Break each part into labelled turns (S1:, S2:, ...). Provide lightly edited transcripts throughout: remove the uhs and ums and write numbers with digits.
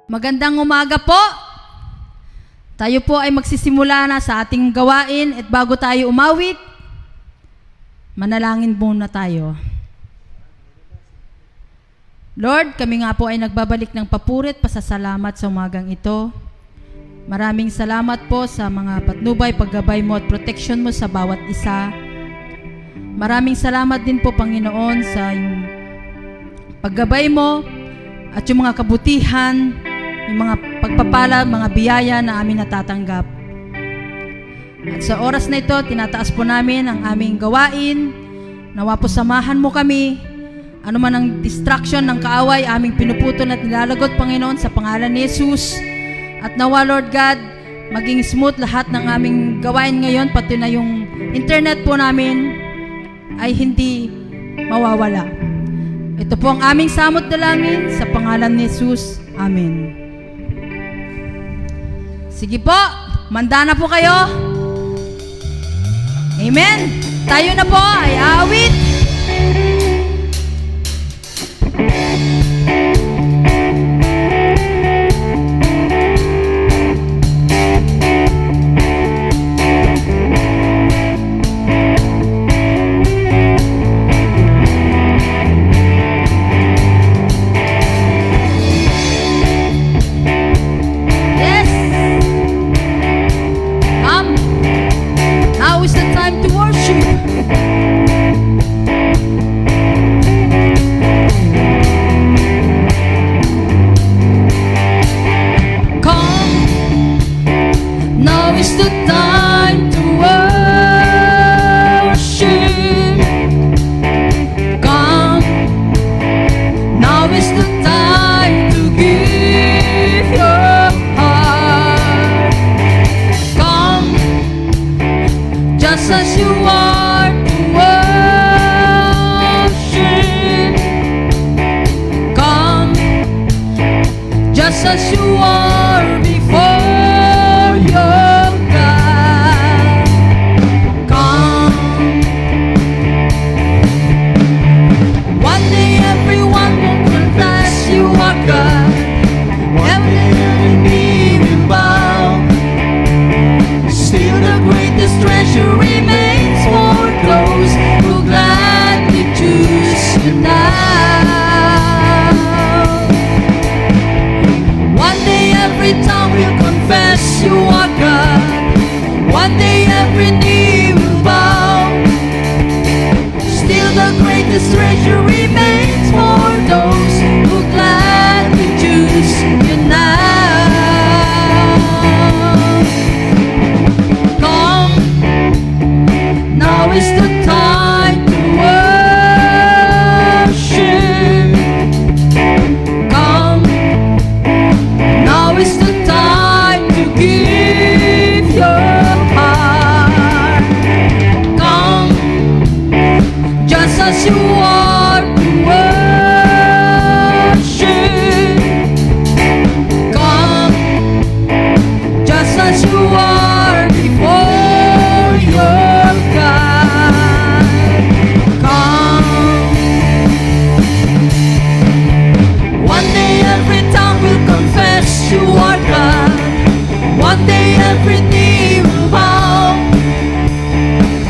S1: Magandang umaga po. Tayo po ay magsisimula na sa ating gawain at bago tayo umawit, manalangin muna tayo. Lord, kami nga po ay nagbabalik ng papuri at pasasalamat sa umagang ito. Maraming salamat po sa mga patnubay, paggabay mo at protection mo sa bawat isa. Maraming salamat din po, Panginoon, sa paggabay mo at yung mga kabutihan, yung mga pagpapala, mga biyaya na amin natatanggap. At sa oras na ito, tinataas po namin ang aming gawain. Nawa po samahan mo kami. Ano man ang distraction ng kaaway, aming pinuputol at nilalagot, Panginoon, sa pangalan ni Jesus. At nawa, Lord God, maging smooth lahat ng aming gawain ngayon, pati na yung internet po namin ay hindi mawawala. Ito po ang aming samot dalangin sa pangalan ni Jesus. Amen. Sige po, manda na po kayo. Amen. Tayo na po ay aawit.
S2: As you are before your God, come. One day everyone will confess you are God. Every knee will bow. Still the greatest treasure remains for those who gladly choose you now. Every tongue will confess you are God. One day every knee will bow. Still the greatest treasure remains for those who gladly choose you now. Come, now is the time to worship. Come, now is the time to give your heart. Come, just as you are to worship. Come, just as you are before your God. Come. One day every tongue will confess you are God. One day every knee will bow.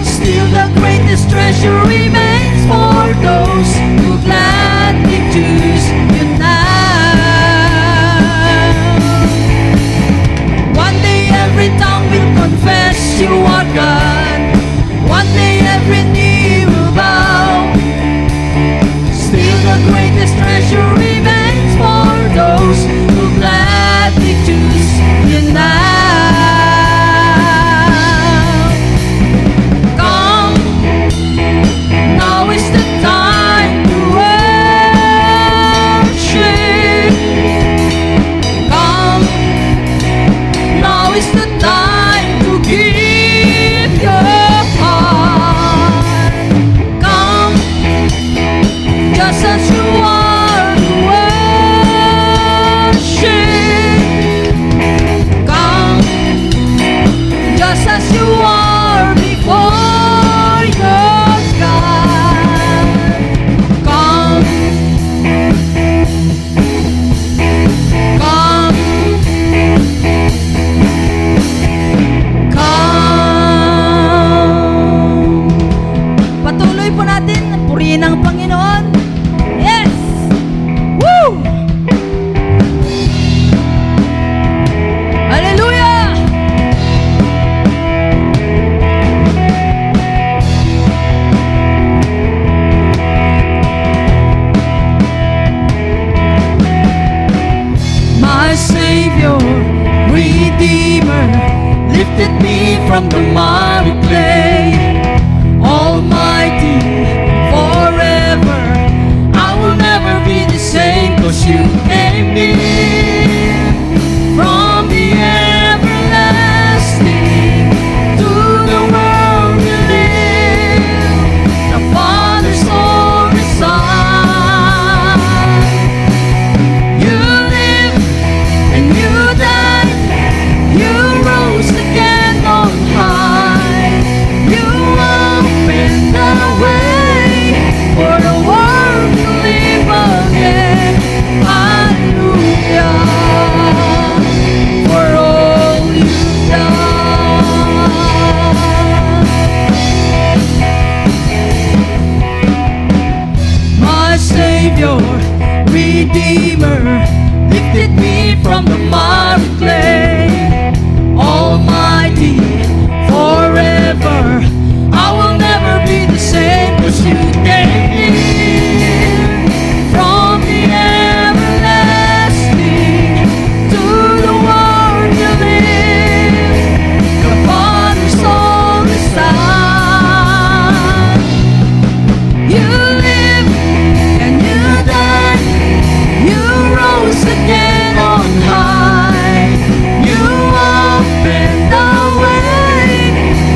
S2: Still the greatest treasure remains for those who gladly choose you now. One day every tongue will confess you are God. One day every knee will bow. Still the greatest treasure remains for those who gladly choose you now. Come, now is the time to worship. Come, now is the time to give your heart. Come, just as you are to worship. Come, just as you are before your God. Come, come, from the miry clay. Almighty, forever, I will never be the same, 'cause you came near from the everlasting to the world we live, the Father's only Son. You live and you died, you rose again on high. You opened the way for the world to live again. Hallelujah, for all you've done. My Savior, Redeemer, lifted me from the miry clay. Almighty, forever, I will never be the same, 'cause you came near from the everlasting to the world you live, the Father's only Son. You live and you died, you rose again on high. You opened the way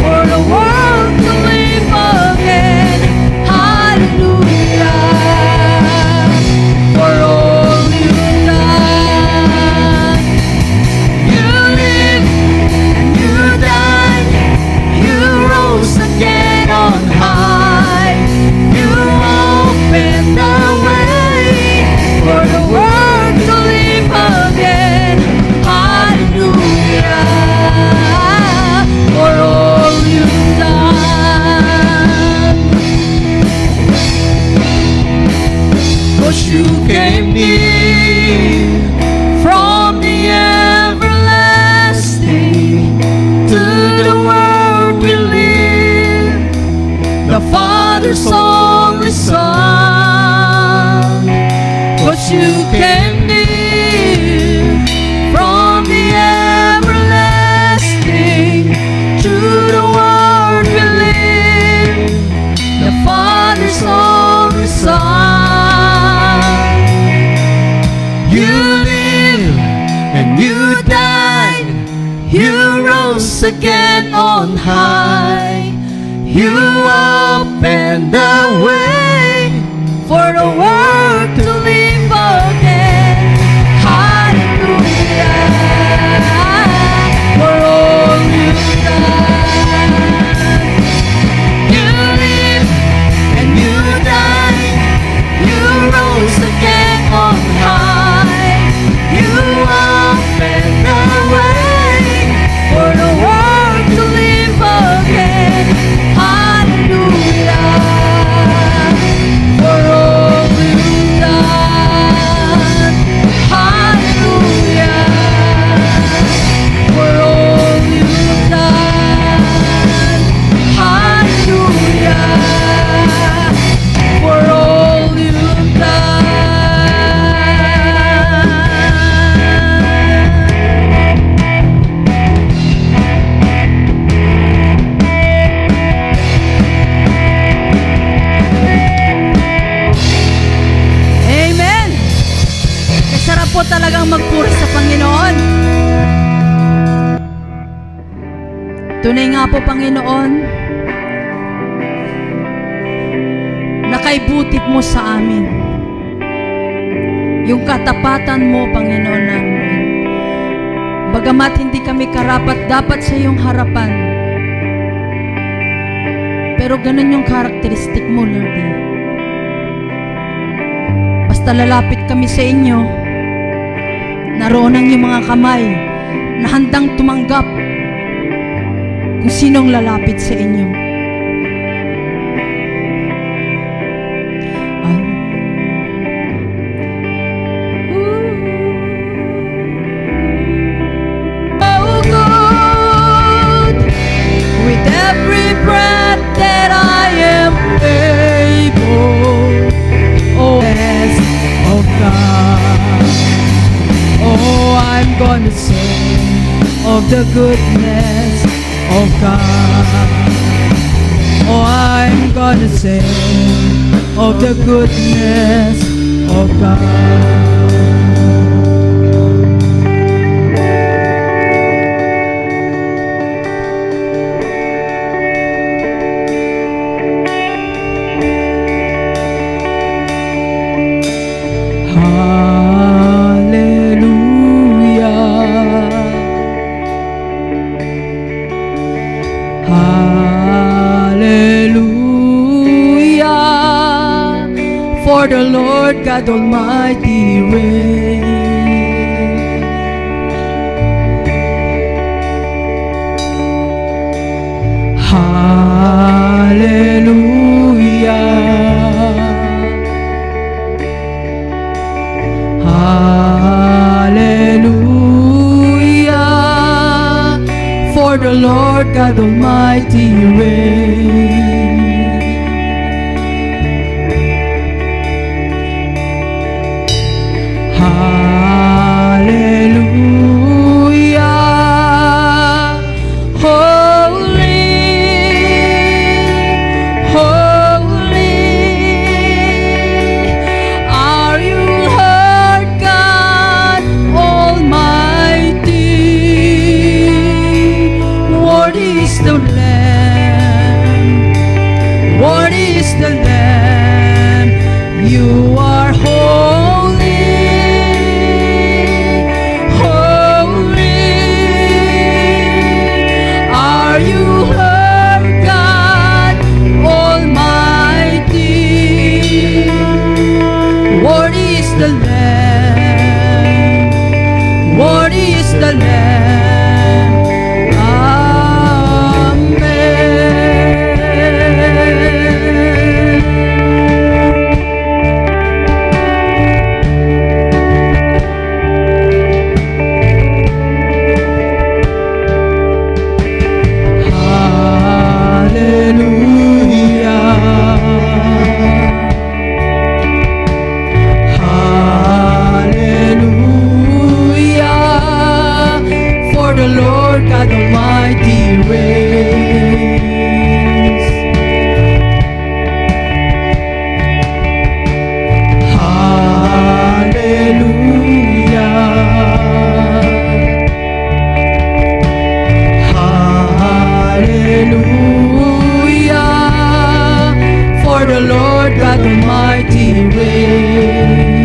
S2: for the world to live again. Hallelujah, for all you've done. You live and you died, you rose again on high. You opened the way for the world to live again. Hallelujah, for all you've done. 'Cause you came near from the everlasting to the world we live, the Father's only Son. 'Cause you came near from the everlasting to the world we live, the Father's only Son. You live and you died, you rose again on high. You opened the way for the world to live again. Hallelujah, for all you've done. You live and you died, you rose again on high. You opened the way for the world to live again. Hallelujah, for all you've done. Hallelujah, for all you've done. Hallelujah, for all you've Amen! Kasarap po talagang magpuri sa Panginoon. Tunay nga po, Panginoon, nakaibutit mo sa amin. Yung katapatan mo, Panginoon namin. Bagamat hindi kami karapat-dapat sa iyong harapan, pero ganun yung karakteristik mo, Lord. Basta lalapit kami sa inyo, naroon ang iyong mga kamay na handang tumanggap kung sinong lalapit sa inyo. Oh God, with every breath that I am able, oh yes, oh God, oh I'm gonna sing of the goodness of God. Oh, I'm gonna sing of the goodness of God. Hallelujah, for the Lord God Almighty reigns. Hallelujah, hallelujah, for the Lord God Almighty reigns. Hallelujah, holy, holy are you, Lord God Almighty. Worthy is the Lamb, worthy is the Lamb. You are holy, holy are you, Lord God Almighty. Worthy is the Lamb, worthy is the Lamb. Hallelujah, for the Lord God Almighty reigns. Hallelujah, for the Lord God Almighty reigns.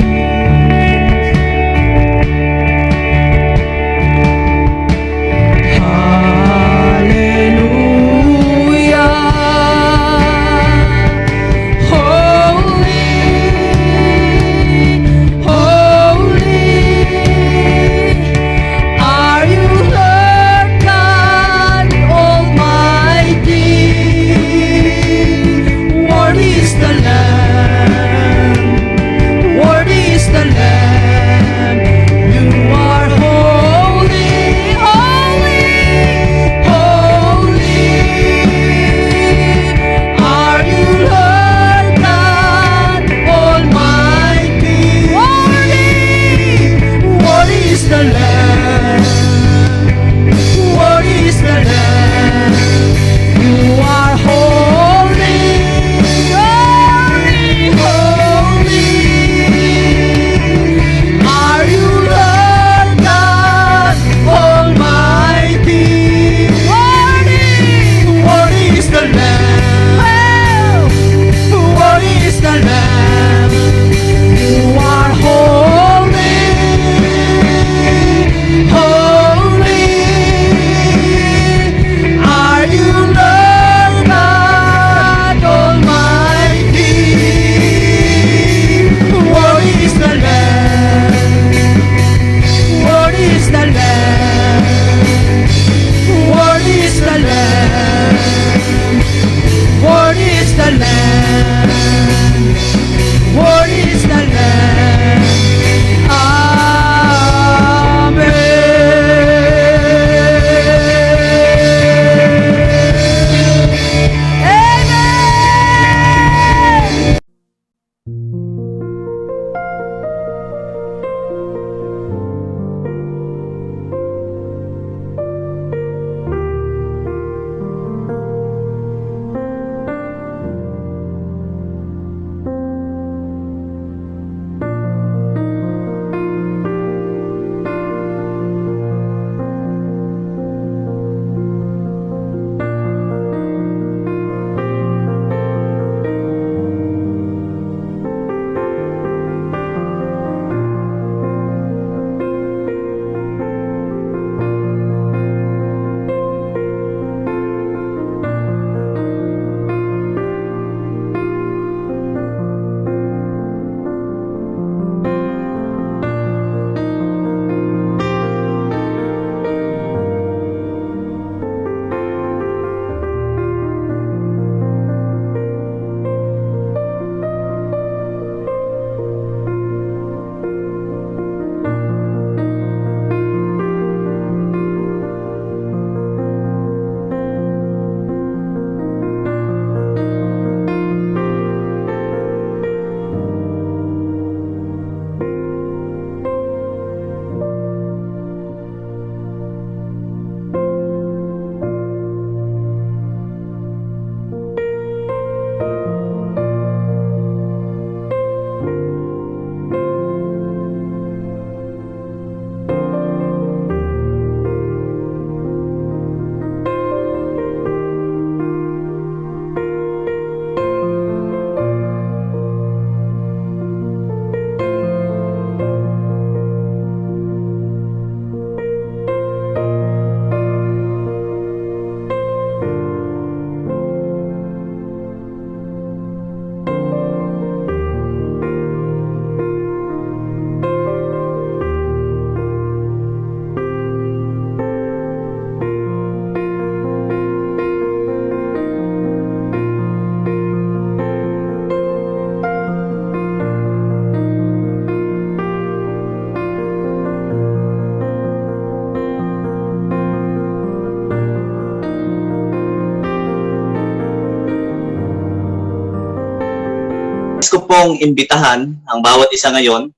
S3: ko pong imbitahan ang bawat isa ngayon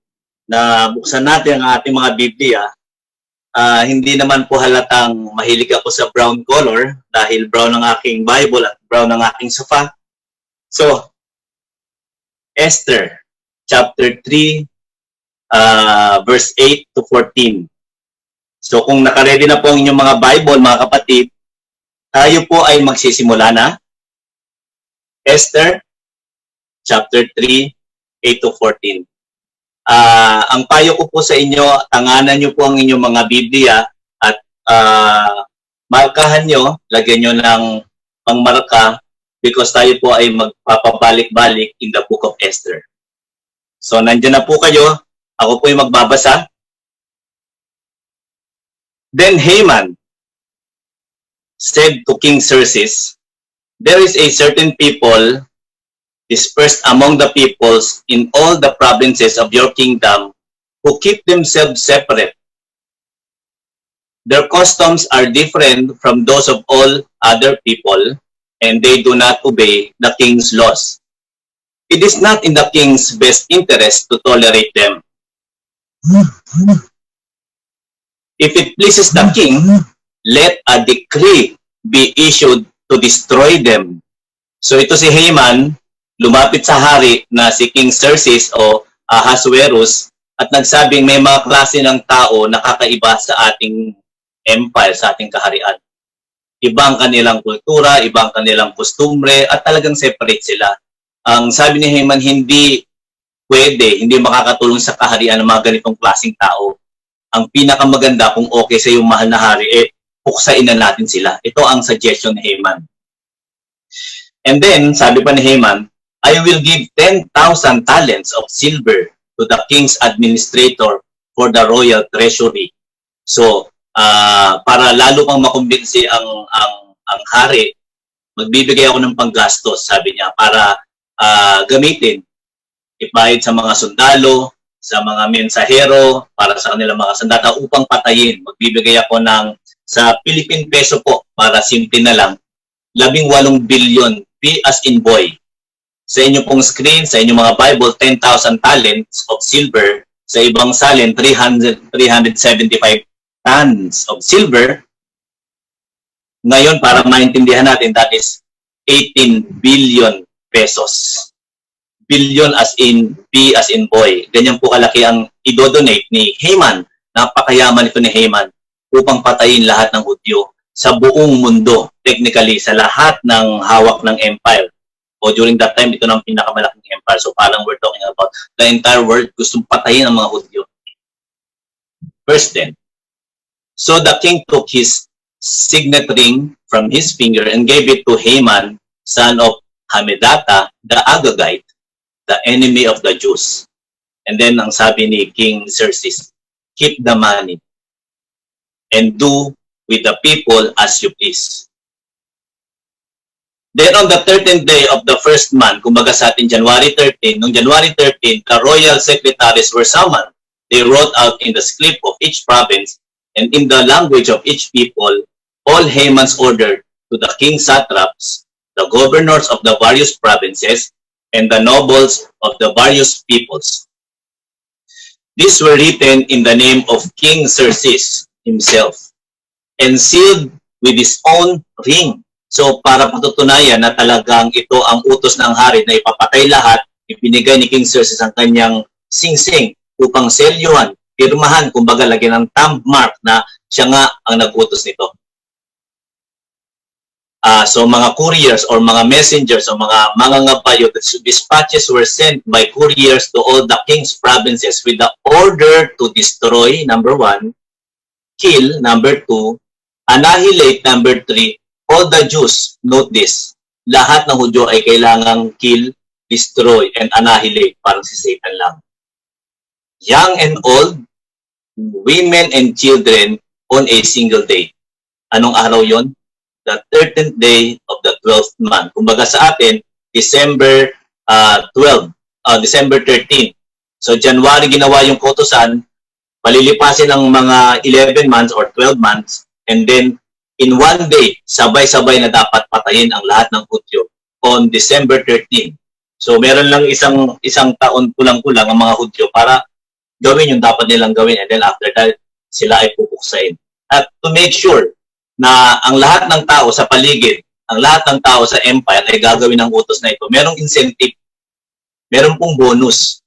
S3: na buksan natin ang ating mga Biblia. Hindi naman po halatang mahilig ako sa brown color dahil brown ang aking Bible at brown ang aking sofa. So, Esther, chapter 3, verse 8 to 14. So, kung nakaredy na po ang inyong mga Bible, mga kapatid, tayo po ay magsisimula na. Esther, chapter 3, 8 to 14. Ang payo ko po sa inyo, tanganan nyo po ang inyong mga Biblia at markahan nyo, lagyan nyo ng pangmarka because tayo po ay magpapabalik-balik in the book of Esther. So, nandiyan na po kayo. Ako po yung magbabasa. Then Haman said to King Xerxes, "There is a certain people dispersed among the peoples in all the provinces of your kingdom who keep themselves separate. Their customs are different from those of all other people, and they do not obey the king's laws. It is not in the king's best interest to tolerate them. If it pleases the king, let a decree be issued to destroy them." So ito si Haman, lumapit sa hari na si King Xerxes o Ahasuerus at nagsabing may mga klase ng tao na kakaiba sa ating empire, sa ating kaharian. Ibang kanilang kultura, ibang kanilang kostumbre at talagang separate sila. Ang sabi ni Haman, hindi pwede, hindi makakatulong sa kaharian ng mga ganitong klaseng tao. Ang pinakamaganda kung okay sa yung mahal na hari, puksain na natin sila. Ito ang suggestion ni Haman. And then, sabi pa ni Haman, "I will give 10,000 talents of silver to the king's administrator for the royal treasury." So, para lalo pang makumbinsi ang hari, magbibigay ako ng panggastos, sabi niya, para gamitin, ibayad sa mga sundalo, sa mga mensahero, para sa kanilang mga sandata upang patayin. Magbibigay ako sa Philippine peso po, para simple na lang, 18 billion, B as in boy. Sa inyo pong screen, sa inyong mga Bible, 10,000 talents of silver. Sa ibang salin, 375 tons of silver. Ngayon, para maintindihan natin, that is 18 billion pesos. Billion as in B as in boy. Ganyan po kalaki ang idodonate ni Haman. Napakayaman ito ni Haman upang patayin lahat ng Hudyo sa buong mundo. Technically, sa lahat ng hawak ng empire. O during that time, ito na ang pinakamalaking empire. So parang we're talking about the entire world, gustong patayin ang mga Hudyo. Verse 10. So the king took his signet ring from his finger and gave it to Haman, son of Hamedata, the Agagite, the enemy of the Jews. And then ang sabi ni King Xerxes, "Keep the money and do with the people as you please." Then on the 13th day of the first month, kumbaga sa atin January 13, noong January 13, the royal secretaries were summoned. They wrote out in the script of each province and in the language of each people all Haman's order to the king's satraps, the governors of the various provinces, and the nobles of the various peoples. These were written in the name of King Xerxes himself and sealed with his own ring. So, para patutunayan na talagang ito ang utos ng hari na ipapatay lahat, ipinigay ni King Xerxes ang kanyang singsing upang selyuhan, pirmahan, kumbaga lagyan ng thumb mark na siya nga ang nag-utos nito. So, mga couriers or mga messengers o mga mangangabayo, dispatches were sent by couriers to all the king's provinces with the order to destroy, number 1, kill, number 2, annihilate, number 3, all the Jews. Note this, lahat ng Hudyo ay kailangang kill, destroy, and annihilate, parang si Satan lang. Young and old, women and children on a single day. Anong araw yon? The 13th day of the 12th month. Kumbaga sa atin, December 13. So January ginawa yung kautusan, palilipasin ng mga 11 months or 12 months, and then in one day, sabay-sabay na dapat patayin ang lahat ng Hudyo on December 13. So meron lang isang taon kulang-kulang ang mga Hudyo para gawin yung dapat nilang gawin, and then after that, sila ay pupuksain. At to make sure na ang lahat ng tao sa paligid, ang lahat ng tao sa empire ay gagawin ng utos na ito, merong incentive, meron pong bonus.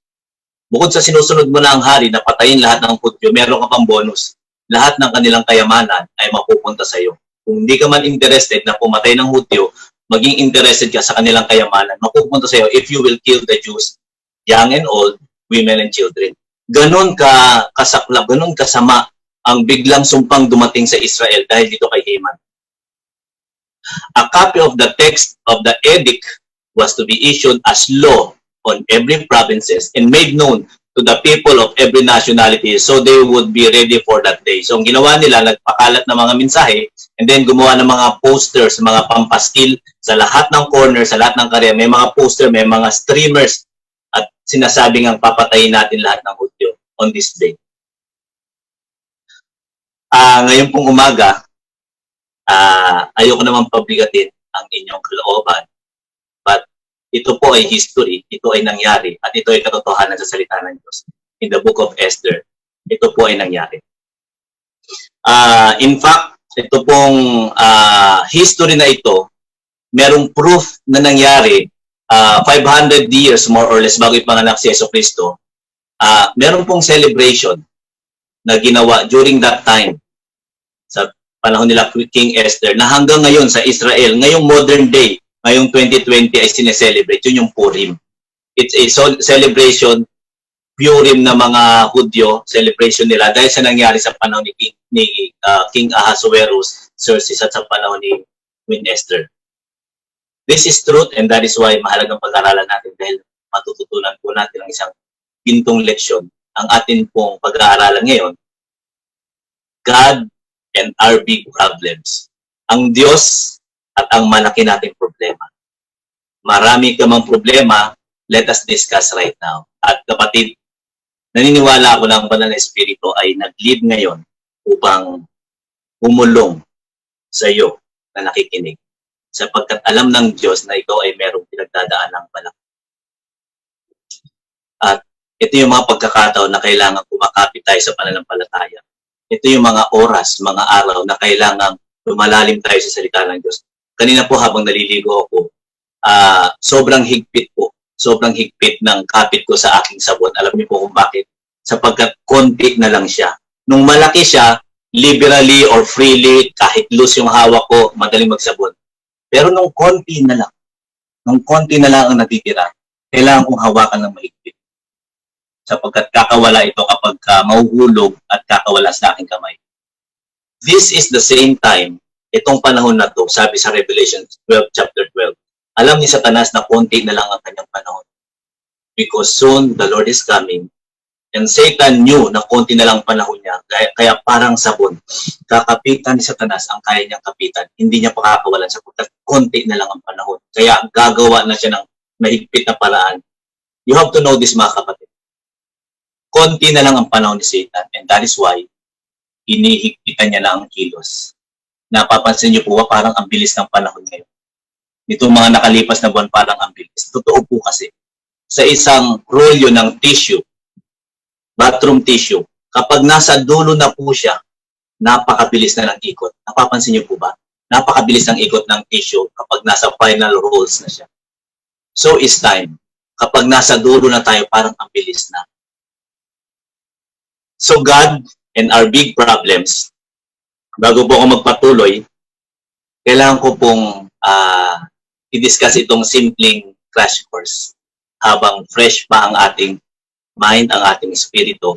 S3: Bukod sa sinusunod mo na ang hari na patayin lahat ng Hudyo, meron ka pang bonus. Lahat ng kanilang kayamanan ay mapupunta sa iyo. Kung hindi ka man interested na pumatay ng Hudyo, maging interested ka sa kanilang kayamanan, mapupunta sa iyo if you will kill the Jews, young and old, women and children. Ganon ka kasaklap, ganon kasama ang biglang sumpang dumating sa Israel dahil dito kay Haman. A copy of the text of the edict was to be issued as law on every provinces and made known to the people of every nationality so they would be ready for that day. So ang ginawa nila, nagpakalat ng mga mensahe and then gumawa ng mga posters, mga pampaskil sa lahat ng corner, sa lahat ng karya. May mga poster, may mga streamers at sinasabing ang papatayin natin lahat ng Hudyo on this day. Ngayon pong umaga, ayoko naman pabigatin ang inyong kalooban. But ito po ay history, ito ay nangyari, at ito ay katotohanan sa salita ng Diyos. In the book of Esther, ito po ay nangyari. In fact, ito pong history na ito, merong proof na nangyari 500 years more or less bago ipanganak si Yesu Cristo. Meron pong celebration na ginawa during that time sa panahon nila King Esther na hanggang ngayon sa Israel, ngayong modern day, ngayong 2020 ay sineselebrate. Yun yung Purim. It's a celebration, Purim na mga Hudyo, celebration nila dahil sa nangyari sa panahon ni King Ahasuerus, Xerxes at sa panahon ni Queen Esther. This is truth and that is why mahalagang pag-aralan natin dahil matututunan po natin ang isang gintong leksyon. Ang atin pong pag-aaralan ngayon, God and our big problems. Ang Diyos at ang malaki nating problema. Marami ka mang problema, let us discuss right now. At kapatid, naniniwala ako na ang Banal na Espiritu ay nag-lead ngayon upang umulong sa iyo na nakikinig. Sapagkat alam ng Diyos na ikaw ay merong pinagdadaan ng balak. At ito yung mga pagkakataon na kailangan kumakapit tayo sa pananampalataya. Ito yung mga oras, mga araw na kailangan lumalalim tayo sa salita ng Diyos. Kanina po habang naliligo ako, sobrang higpit po. Sobrang higpit ng kapit ko sa aking sabon. Alam niyo po kung bakit? Sapagkat konti na lang siya. Nung malaki siya, liberally or freely, kahit loose yung hawak ko, madaling magsabon. Pero nung konti na lang ang natitira, kailangan kong hawakan ng mahigpit. Sapagkat kakawala ito kapag mahuhulog at kakawala sa aking kamay. This is the same time, itong panahon na to, sabi sa Revelation 12, chapter 12, alam ni Satanas na konti na lang ang kanyang panahon. Because soon the Lord is coming. And Satan knew na konti na lang panahon niya. Kaya parang sabon. Kakapitan ni Satanas ang kaya niyang kapitan. Hindi niya pakakawalan sapagkat konti na lang ang panahon. Kaya gagawa na siya ng mahigpit na paraan. You have to know this, mga kapatid. Konti na lang ang panahon ni Satan. And that is why hinihigpitan niya na ang kilos. Napapansin niyo po ba parang ang bilis ng panahon ngayon? Itong mga nakalipas na buwan parang ang bilis. Totoo po kasi. Sa isang rolyo ng tissue, bathroom tissue, kapag nasa dulo na po siya, napakabilis na ng ikot. Napapansin niyo po ba? Napakabilis ng ikot ng tissue kapag nasa final rolls na siya. So is time. Kapag nasa dulo na tayo, parang ang bilis na. So God and our big problems, bago po ako magpatuloy, kailangan ko pong i-discuss itong simpleng crash course habang fresh pa ang ating mind, ang ating espiritu.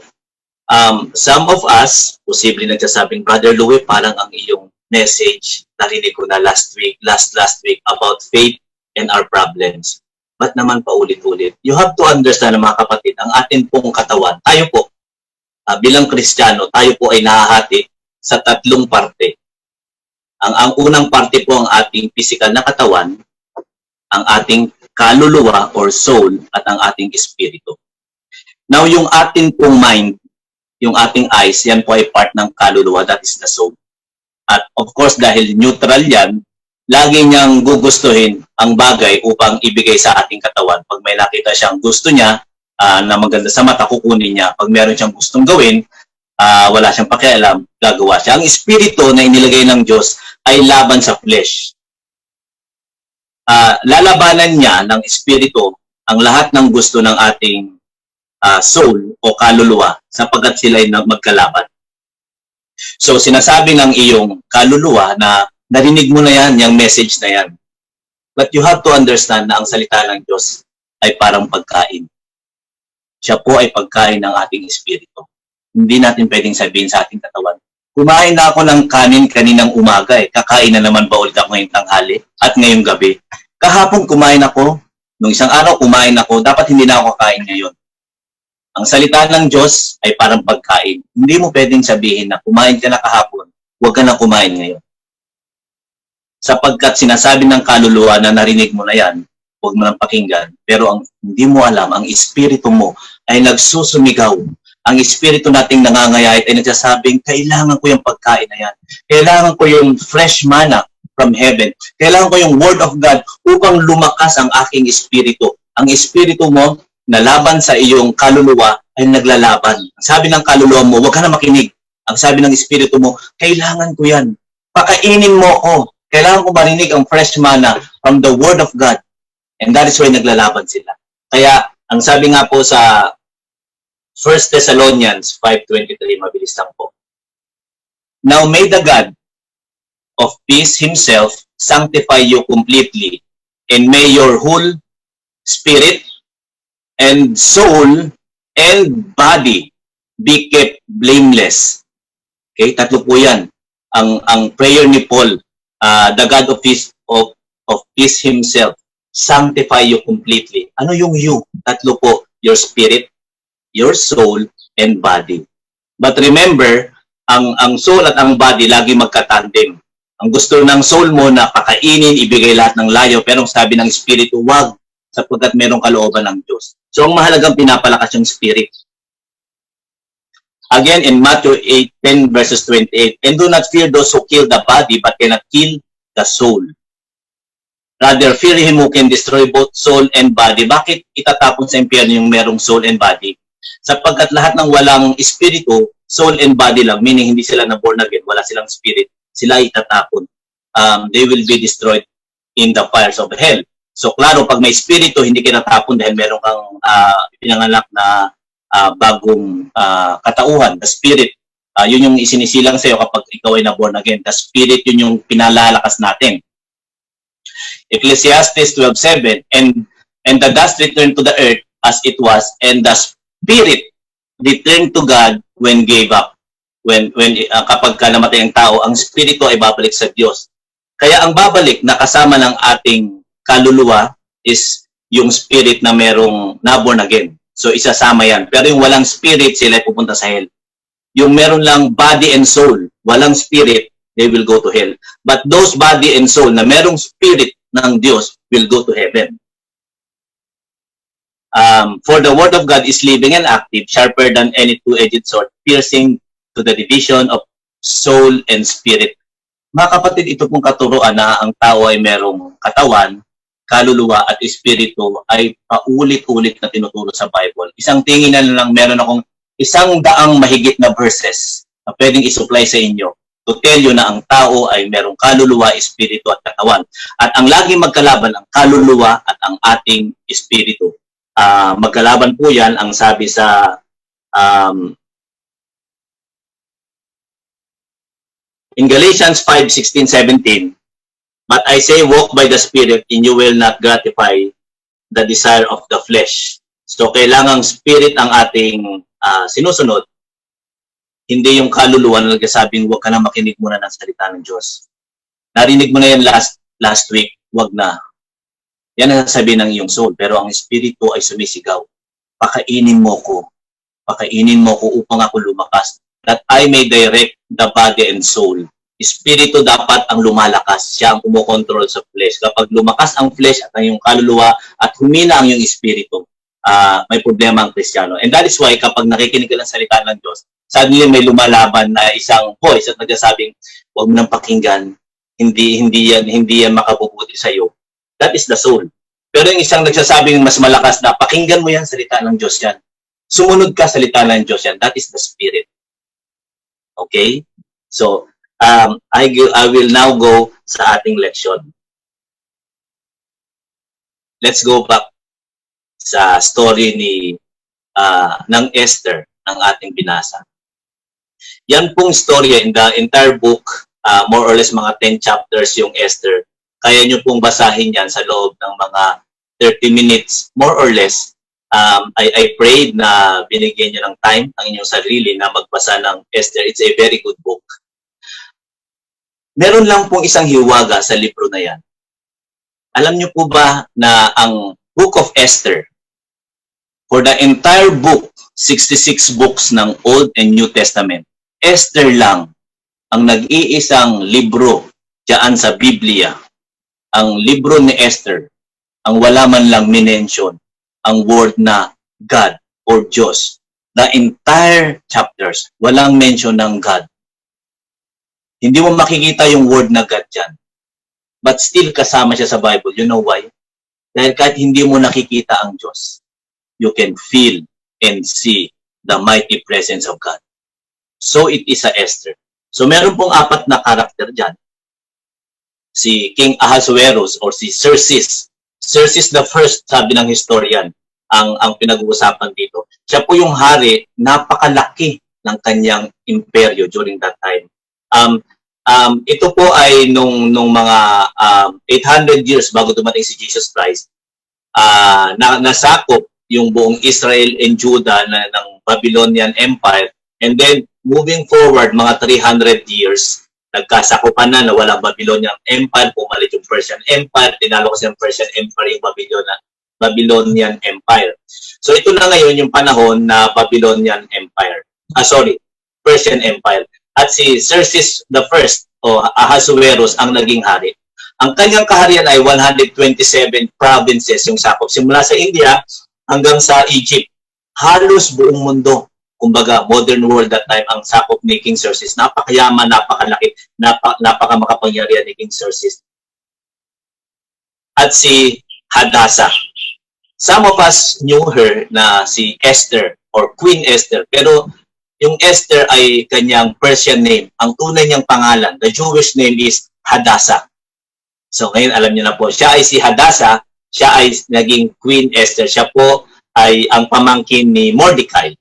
S3: Some of us, posibleng nagsasabing, Brother Louie, parang ang iyong message, narinig ko na last week about faith and our problems. Ba't naman paulit-ulit? You have to understand, mga kapatid, ang atin pong katawan, tayo po, bilang Kristiyano, tayo po ay nahahati sa tatlong parte. Ang unang parte po ang ating physical na katawan, ang ating kaluluwa or soul, at ang ating espiritu. Now, yung ating pong mind, yung ating eyes, yan po ay part ng kaluluwa, that is the soul. At of course, dahil neutral yan, lagi niyang gugustuhin ang bagay upang ibigay sa ating katawan. Pag may nakita siyang gusto niya, na maganda sa mata, kukunin niya. Pag meron siyang gustong gawin, wala siyang pakialam, gagawa siya. Ang espiritu na inilagay ng Diyos ay laban sa flesh. Lalabanan niya ng espiritu ang lahat ng gusto ng ating soul o kaluluwa sapagkat sila ay magkalaban. So sinasabi ng iyong kaluluwa na narinig mo na yan, yung message na yan. But you have to understand na ang salita ng Diyos ay parang pagkain. Siya po ay pagkain ng ating espiritu. Hindi natin pwedeng sabihin sa ating katawan, kumain na ako ng kanin kaninang umaga kakain na naman ba ulit ako ngayong tanghali at ngayong gabi? Kahapon kumain ako, nung isang araw kumain ako, dapat hindi na ako kakain ngayon. Ang salita ng Diyos ay parang pagkain. Hindi mo pwedeng sabihin na kumain ka na kahapon, huwag ka na kumain ngayon. Sapagkat sinasabi ng kaluluwa na narinig mo na yan, huwag mo nang pakinggan. Pero ang hindi mo alam, ang espiritu mo ay nagsusumigaw. Ang espiritu nating nangangayayat ay nagsasabing, kailangan ko yung pagkain na yan. Kailangan ko yung fresh manna from heaven. Kailangan ko yung word of God upang lumakas ang aking espiritu. Ang espiritu mo na laban sa iyong kaluluwa ay naglalaban. Ang sabi ng kaluluwa mo, huwag ka na makinig. Ang sabi ng espiritu mo, kailangan ko yan. Pakainin mo ako. Kailangan ko marinig ang fresh manna from the word of God. And that is why naglalaban sila. Kaya, ang sabi nga po sa 1 Thessalonians 5:23, mabilis lang po. Now may the God of peace himself sanctify you completely, and may your whole spirit and soul and body be kept blameless. Okay, tatlo po yan. Ang prayer ni Paul, the God of peace himself sanctify you completely. Ano yung you? Tatlo po, your spirit, your soul, and body. But remember, ang soul at ang body lagi magkatandem. Ang gusto ng soul mo na pakainin, ibigay lahat ng layo, pero ang sabi ng espiritu, wag, sapagkat merong kalooban ng Diyos. So ang mahalagang pinapalakas yung spirit. Again, in Matthew 8:10 verses 28, and do not fear those who kill the body, but cannot kill the soul. Rather, fear him who can destroy both soul and body. Bakit itatapon sa impyerno yung merong soul and body? Sapagkat lahat ng walang espiritu, soul and body lang, meaning hindi sila na born again, wala silang spirit, sila itatapon. They will be destroyed in the fires of hell. So, klaro, pag may espiritu, hindi kinatapon dahil meron kang pinanganak na bagong katauhan, the spirit. Yun yung isinisilang sa'yo kapag ikaw ay na-born again. The spirit, yun yung pinalalakas natin. Ecclesiastes 12:7, and the dust returned to the earth as it was, and the spirit returned to God when gave up. Kapag namatay ang tao, ang spirito ay babalik sa Diyos. Kaya ang babalik na kasama ng ating kaluluwa is yung spirit na merong na-born again. So isasama yan. Pero yung walang spirit, sila ay pupunta sa hell. Yung meron lang body and soul, walang spirit, they will go to hell. But those body and soul na merong spirit ng Diyos will go to heaven. For the word of God is living and active, sharper than any two-edged sword, piercing to the division of soul and spirit. Mga kapatid, ito pong katuruan na ang tao ay merong katawan, kaluluwa at espiritu ay paulit-ulit na tinuturo sa Bible. Isang tingin na lang, meron akong 100 mahigit na verses na pwedeng isupply sa inyo to tell you na ang tao ay merong kaluluwa, espiritu at katawan. At ang laging magkalaban, ang kaluluwa at ang ating espiritu. Magkalaban po yan, ang sabi sa in Galatians 5:16-17, but I say, walk by the Spirit, and you will not gratify the desire of the flesh. So, kailangang spirit ang ating sinusunod, hindi yung kaluluwa na nagsasabing, huwag ka na makinig muna ng salita ng Diyos. Narinig mo na yan last week, huwag na. Yan ang sasabihin ng iyong soul. Pero ang espiritu ay sumisigaw. Pakainin mo ko. Pakainin mo ko upang ako lumakas. That I may direct the body and soul. Espiritu dapat ang lumalakas. Siya ang kumokontrol sa flesh. Kapag lumakas ang flesh at ang iyong kaluluwa at humina ang iyong espiritu, may problema ang Kristiyano. And that is why kapag nakikinig ka ng salita ng Diyos, suddenly may lumalaban na isang voice at nagsasabing, huwag mo nang pakinggan. hindi yan makabubuti sa iyo. That is the soul. Pero yung isang nagsasabing mas malakas na, pakinggan mo yan, salita ng Diyos yan. Sumunod ka, salita ng Diyos yan. That is the spirit. Okay? So, I will now go sa ating leksyon. Let's go back sa story ng Esther ng ating binasa. Yan pong story in the entire book, more or less mga 10 chapters yung Esther. Kaya nyo pong basahin yan sa loob ng mga 30 minutes, more or less. I prayed na binigyan nyo ng time ang inyong sarili na magbasa ng Esther. It's a very good book. Meron lang pong isang hiwaga sa libro na yan. Alam nyo po ba na ang Book of Esther, for the entire book, 66 books ng Old and New Testament, Esther lang ang nag-iisang libro diyan sa Biblia. Ang libro ni Esther, ang wala man lang minention ang word na God or Diyos. The entire chapters, walang mention ng God. Hindi mo makikita yung word na God dyan. But still kasama siya sa Bible. You know why? Dahil kahit hindi mo nakikita ang Diyos, you can feel and see the mighty presence of God. So it is a Esther. So meron pong 4 na karakter dyan. Si King Ahasuerus or si Xerxes. Xerxes the first, sabi ng historian, ang pinag-uusapan dito. Siya po yung hari, napakalaki ng kanyang imperyo during that time. Ito po ay nung mga 800 years bago dumating si Jesus Christ, nasakop yung buong Israel and Judah ng Babylonian Empire. And then, moving forward, mga 300 years, nagkasakupan na walang Babylonian Empire, pumalit yung Persian Empire, tinalo kasi yung Persian Empire yung Babylonian Empire. So ito na ngayon yung panahon na Babylonian Empire. Persian Empire. At si Xerxes the First o Ahasuerus ang naging hari. Ang kanyang kaharian ay 127 provinces yung sakop. Simula sa India hanggang sa Egypt. Halos buong mundo. Kumbaga, modern world that time, ang sakop ni King Xerxes. Napakayaman, napakalaki, napakamakapangyarihan ni King Xerxes. At si Hadassah. Some of us knew her na si Esther or Queen Esther. Pero yung Esther ay kanyang Persian name. Ang tunay niyang pangalan, the Jewish name is Hadassah. So ngayon alam niyo na po, siya ay si Hadassah, siya ay naging Queen Esther. Siya po ay ang pamangkin ni Mordecai.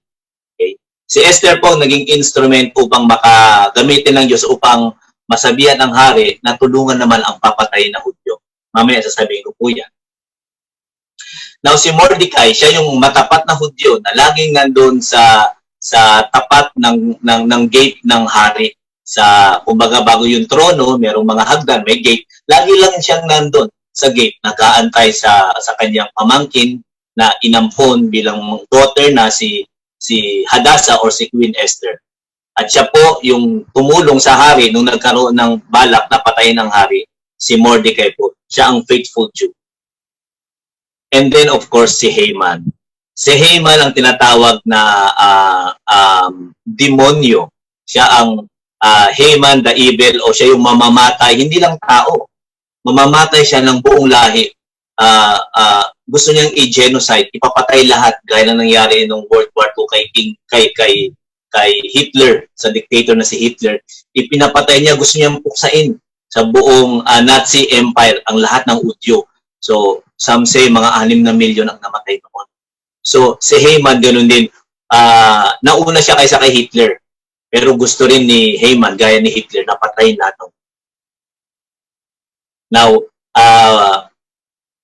S3: Okay? Si Esther po naging instrument upang makagamitin ng Diyos upang masabihan ng hari na tulungan naman ang papatay na Hudyo. Mamaya sasabihin ko po yan. Now si Mordecai, siya yung matapat na Hudyo na laging nandun sa tapat ng gate ng hari. Kumbaga bago yung trono, merong mga hagdan, may gate. Lagi lang siyang nandun sa gate, nag-aantay sa kanyang pamangkin na inampon bilang daughter na si Hadassah or si Queen Esther. At siya po yung tumulong sa hari nung nagkaroon ng balak na patayin ng hari, si Mordecai po. Siya ang faithful Jew. And then of course si Haman. Si Haman ang tinatawag na demonyo. Siya ang Haman the evil o siya yung mamamatay. Hindi lang tao. Mamamatay siya ng buong lahi. Gusto niyang i-genocide, ipapatay lahat gaya na nangyari nung World War II kay Hitler, sa dictator na si Hitler. Ipinapatay niya, gusto niyang puksain sa buong Nazi Empire ang lahat ng Hudyo. So some say mga 6 na milyon ang namatay noon. So, si Haman, ganun din. Nauna siya kaysa kay Hitler. Pero gusto rin ni Haman, gaya ni Hitler, na patayin natin. Now,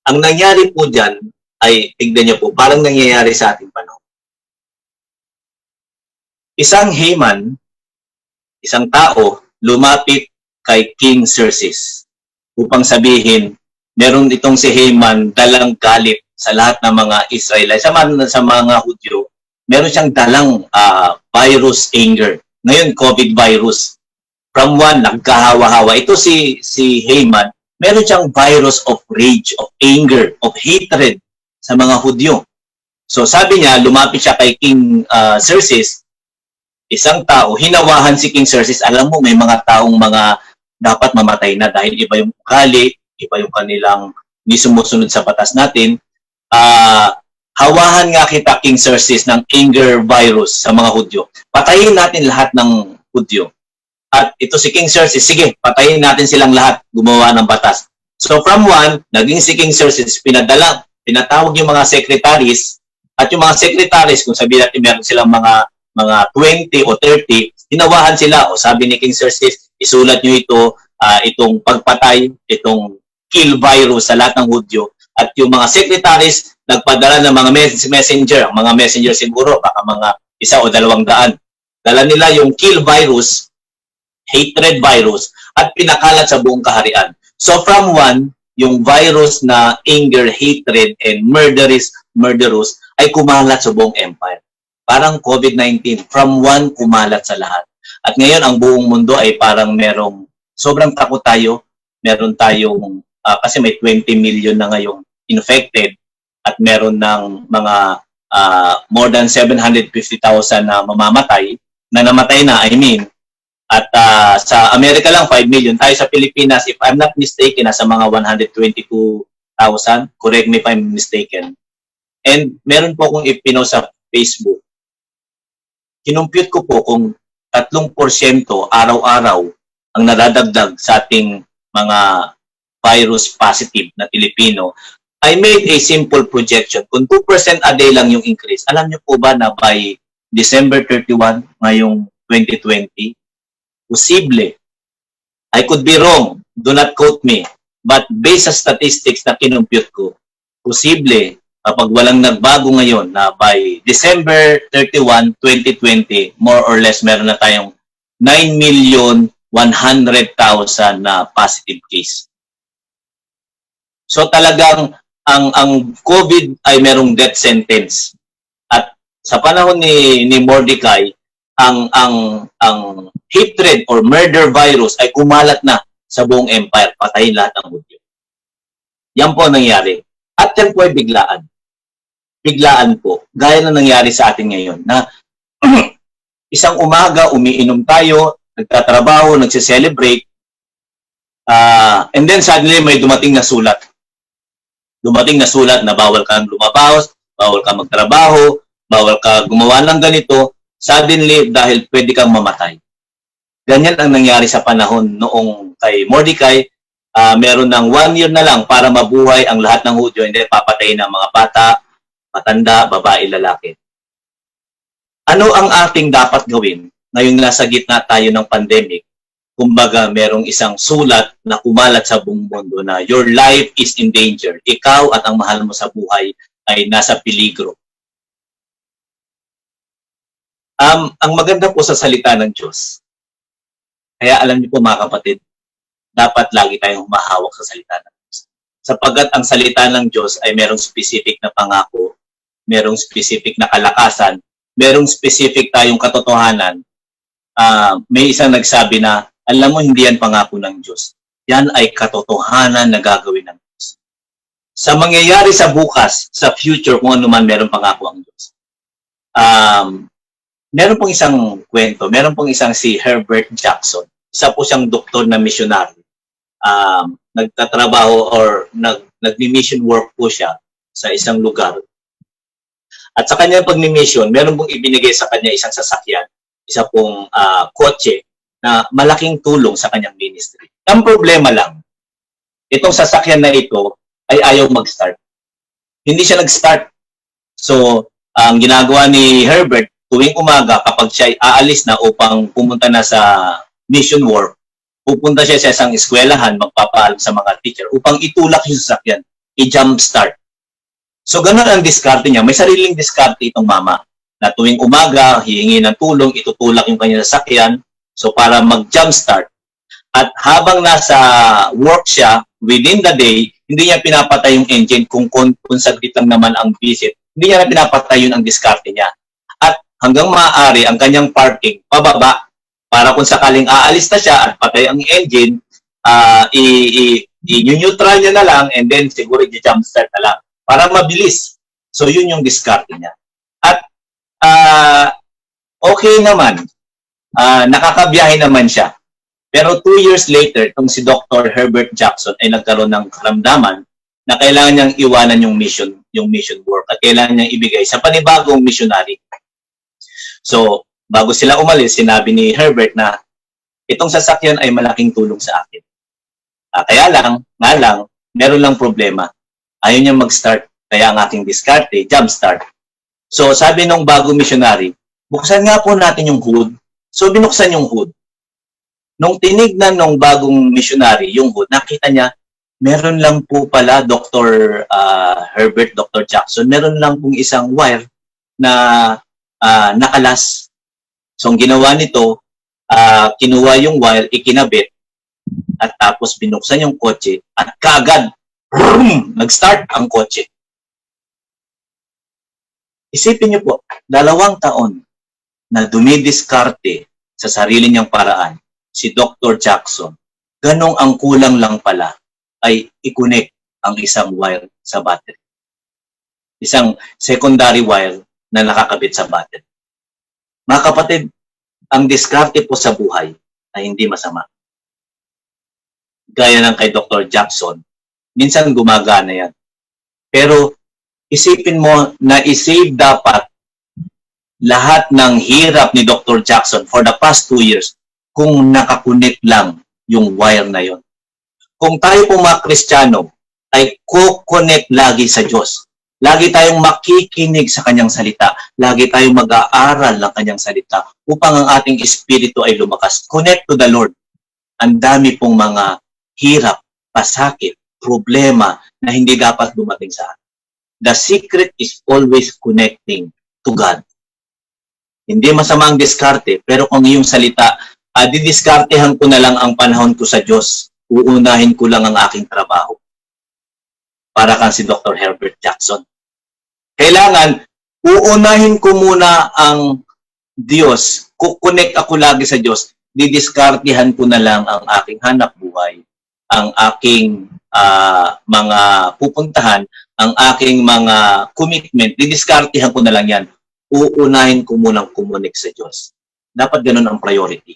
S3: ang nangyari po dyan, ay, tignan niyo po, parang nangyayari sa ating panahon. Isang Haman, isang tao, lumapit kay King Xerxes upang sabihin, meron itong si Haman dalang galit sa lahat ng mga Israelite, sa mga Hudyo, meron siyang dalang virus anger. Ngayon, COVID virus. From one, nagkahawa-hawa. Ito si Haman, meron siyang virus of rage, of anger, of hatred sa mga Hudyo. So sabi niya, lumapit siya kay King Xerxes, isang tao, hinawahan si King Xerxes. Alam mo, may mga taong mga dapat mamatay na dahil iba yung ugali, iba yung kanilang hindi sumusunod sa batas natin. Hawahan nga kita, King Xerxes, ng anger virus sa mga Hudyo. Patayin natin lahat ng Hudyo. At ito si King Xerxes, sige, patayin natin silang lahat, gumawa ng batas. So from one, naging si King Xerxes, pinatawag yung mga secretaries, at yung mga secretaries, kung sabihin natin meron silang mga 20 o 30, hinawahan sila. O sabi ni King Xerxes, isulat nyo ito, itong pagpatay, itong kill virus sa lahat ng Hudyo. At yung mga secretaries, nagpadala ng mga messenger, mga messenger siguro, baka mga 1 o 200. Dala nila yung kill virus, hatred virus, at pinakalat sa buong kaharian. So from one, yung virus na anger, hatred, and murderous ay kumalat sa buong empire. Parang COVID-19, from one kumalat sa lahat. At ngayon, ang buong mundo ay parang sobrang takot tayo. Meron tayong, kasi may 20 million na ngayong infected at meron ng mga more than 750,000 na mamamatay, na namatay na, I mean. At sa Amerika lang, 5 million. Tayo sa Pilipinas, if I'm not mistaken, nasa mga 122,000. Correct me if I'm mistaken. And meron po akong ipinost sa Facebook. Kinumpute ko po kung 3% araw-araw ang nadadagdag sa ating mga virus positive na Pilipino. I made a simple projection. Kung 2% a day lang yung increase, alam niyo po ba na by December 31, ngayong 2020, posible, I could be wrong, do not quote me, but based sa statistics na kinumpute ko, posible, kapag walang nagbago ngayon na by December 31, 2020, more or less meron na tayong 9,100,000 na positive case. So talagang ang COVID ay merong death sentence. At sa panahon ni Mordecai, ang hatred or murder virus ay kumalat na sa buong empire, patayin lahat ng Hudyo. Yan po nangyari. At yan po ay biglaan. Biglaan po. Gaya na nangyari sa atin ngayon na isang umaga, umiinom tayo, nagtatrabaho, nagse-celebrate, and then suddenly may dumating na sulat. Dumating na sulat na bawal kang lumabas, bawal kang magtrabaho, bawal ka gumawa ng ganito, suddenly dahil pwede kang mamatay. Ganyan ang nangyari sa panahon noong kay Mordecai. Meron ng 1 year na lang para mabuhay ang lahat ng Hudyo, hindi papatayin ng mga bata, matanda, babae, lalaki. Ano ang ating dapat gawin ngayong nasa gitna tayo ng pandemic? Kumbaga, merong isang sulat na kumalat sa buong mundo na your life is in danger. Ikaw at ang mahal mo sa buhay ay nasa peligro. Ang maganda po sa salita ng Diyos, kaya alam niyo po mga kapatid, dapat lagi tayong humahawak sa salita ng Diyos. Sapagkat ang salita ng Diyos ay merong specific na pangako, merong specific na kalakasan, merong specific tayong katotohanan. May isang nagsabi na, alam mo, hindi yan pangako ng Diyos. Yan ay katotohanan na gagawin ng Diyos. Sa mangyayari sa bukas, sa future, kung ano man meron pangako ang Diyos. Meron pong isang kwento, meron pong isang si Herbert Jackson. Isa po siyang doktor na missionary. Nagtatrabaho or nag-mission work po siya sa isang lugar. At sa kanyang pag-mission, meron pong ibinigay sa kanya isang sasakyan, isa pong kotse na malaking tulong sa kanyang ministry. Ang problema lang, itong sasakyan na ito ay ayaw mag-start. Hindi siya nag-start. So, ang ginagawa ni Herbert, tuwing umaga kapag siya aalis na upang pumunta na sa mission work, pupunta siya sa isang eskwelahan, magpapaalam sa mga teacher upang itulak yung sasakyan, i-jump start. So ganun ang diskarte niya. May sariling diskarte itong mama na tuwing umaga, hihingi ng tulong, itutulak yung kanyang sasakyan so para mag-jump start. At habang nasa work siya, within the day, hindi niya pinapatay yung engine kung saglit lang naman ang visit. Hindi niya na pinapatay yun ang diskarte niya. At hanggang maaari ang kanyang parking pababa para kung sakaling aalis na siya at patay ang engine, i-neutral niya na lang and then siguro i-jump start na lang para mabilis. So yun yung diskarte niya. At okay naman, nakakabiyahe naman siya. Pero 2 years later, itong si Dr. Herbert Jackson ay nagkaroon ng karamdaman na kailangan niyang iwanan yung mission work at kailangan niyang ibigay sa panibagong missionary. So, bago sila umalis, sinabi ni Herbert na itong sasakyan ay malaking tulong sa akin. Kaya lang, meron lang problema. Ayaw niya mag-start, kaya ang aking diskarte, jump start. So, sabi nung bagong missionary, buksan nga po natin yung hood. So, binuksan yung hood. Nung tinignan nung bagong missionary yung hood, nakita niya, meron lang po pala Dr. Herbert, Dr. Jackson, meron lang pong isang wire na nakalas. So, ang ginawa nito, kinuha yung wire, ikinabit, at tapos binuksan yung kotse, at kaagad, nag-start ang kotse. Isipin niyo po, 2 taon na dumidiskarte sa sarili niyang paraan, si Dr. Jackson, ganong ang kulang lang pala ay i-connect ang isang wire sa battery. Isang secondary wire na nakakabit sa battery. Mga kapatid, ang diskarte po sa buhay ay hindi masama. Gaya ng kay Dr. Jackson, minsan gumagana yan. Pero isipin mo na isave dapat lahat ng hirap ni Dr. Jackson for the past 2 years kung nakakunik lang yung wire na yon. Kung tayo po mga Kristiyano ay kukonek lagi sa Diyos, lagi tayong makikinig sa Kanyang salita, lagi tayong mag-aaral ng Kanyang salita upang ang ating espiritu ay lumakas. Connect to the Lord. Ang dami pong mga hirap, pasakit, problema na hindi dapat dumating sa atin. The secret is always connecting to God. Hindi masama ang diskarte, pero kung iyong salita, didiskartehan ko na lang ang panahon ko sa Diyos. Uunahin ko lang ang aking trabaho. Para kang si Dr. Herbert Jackson. Kailangan, uunahin ko muna ang Diyos. Kukonek ako lagi sa Diyos. Didiskartehan ko na lang ang aking hanap buhay, ang aking mga pupuntahan, ang aking mga commitment. Didiskartehan ko na lang yan. Uunahin ko munang kumunik sa Diyos. Dapat ganun ang priority.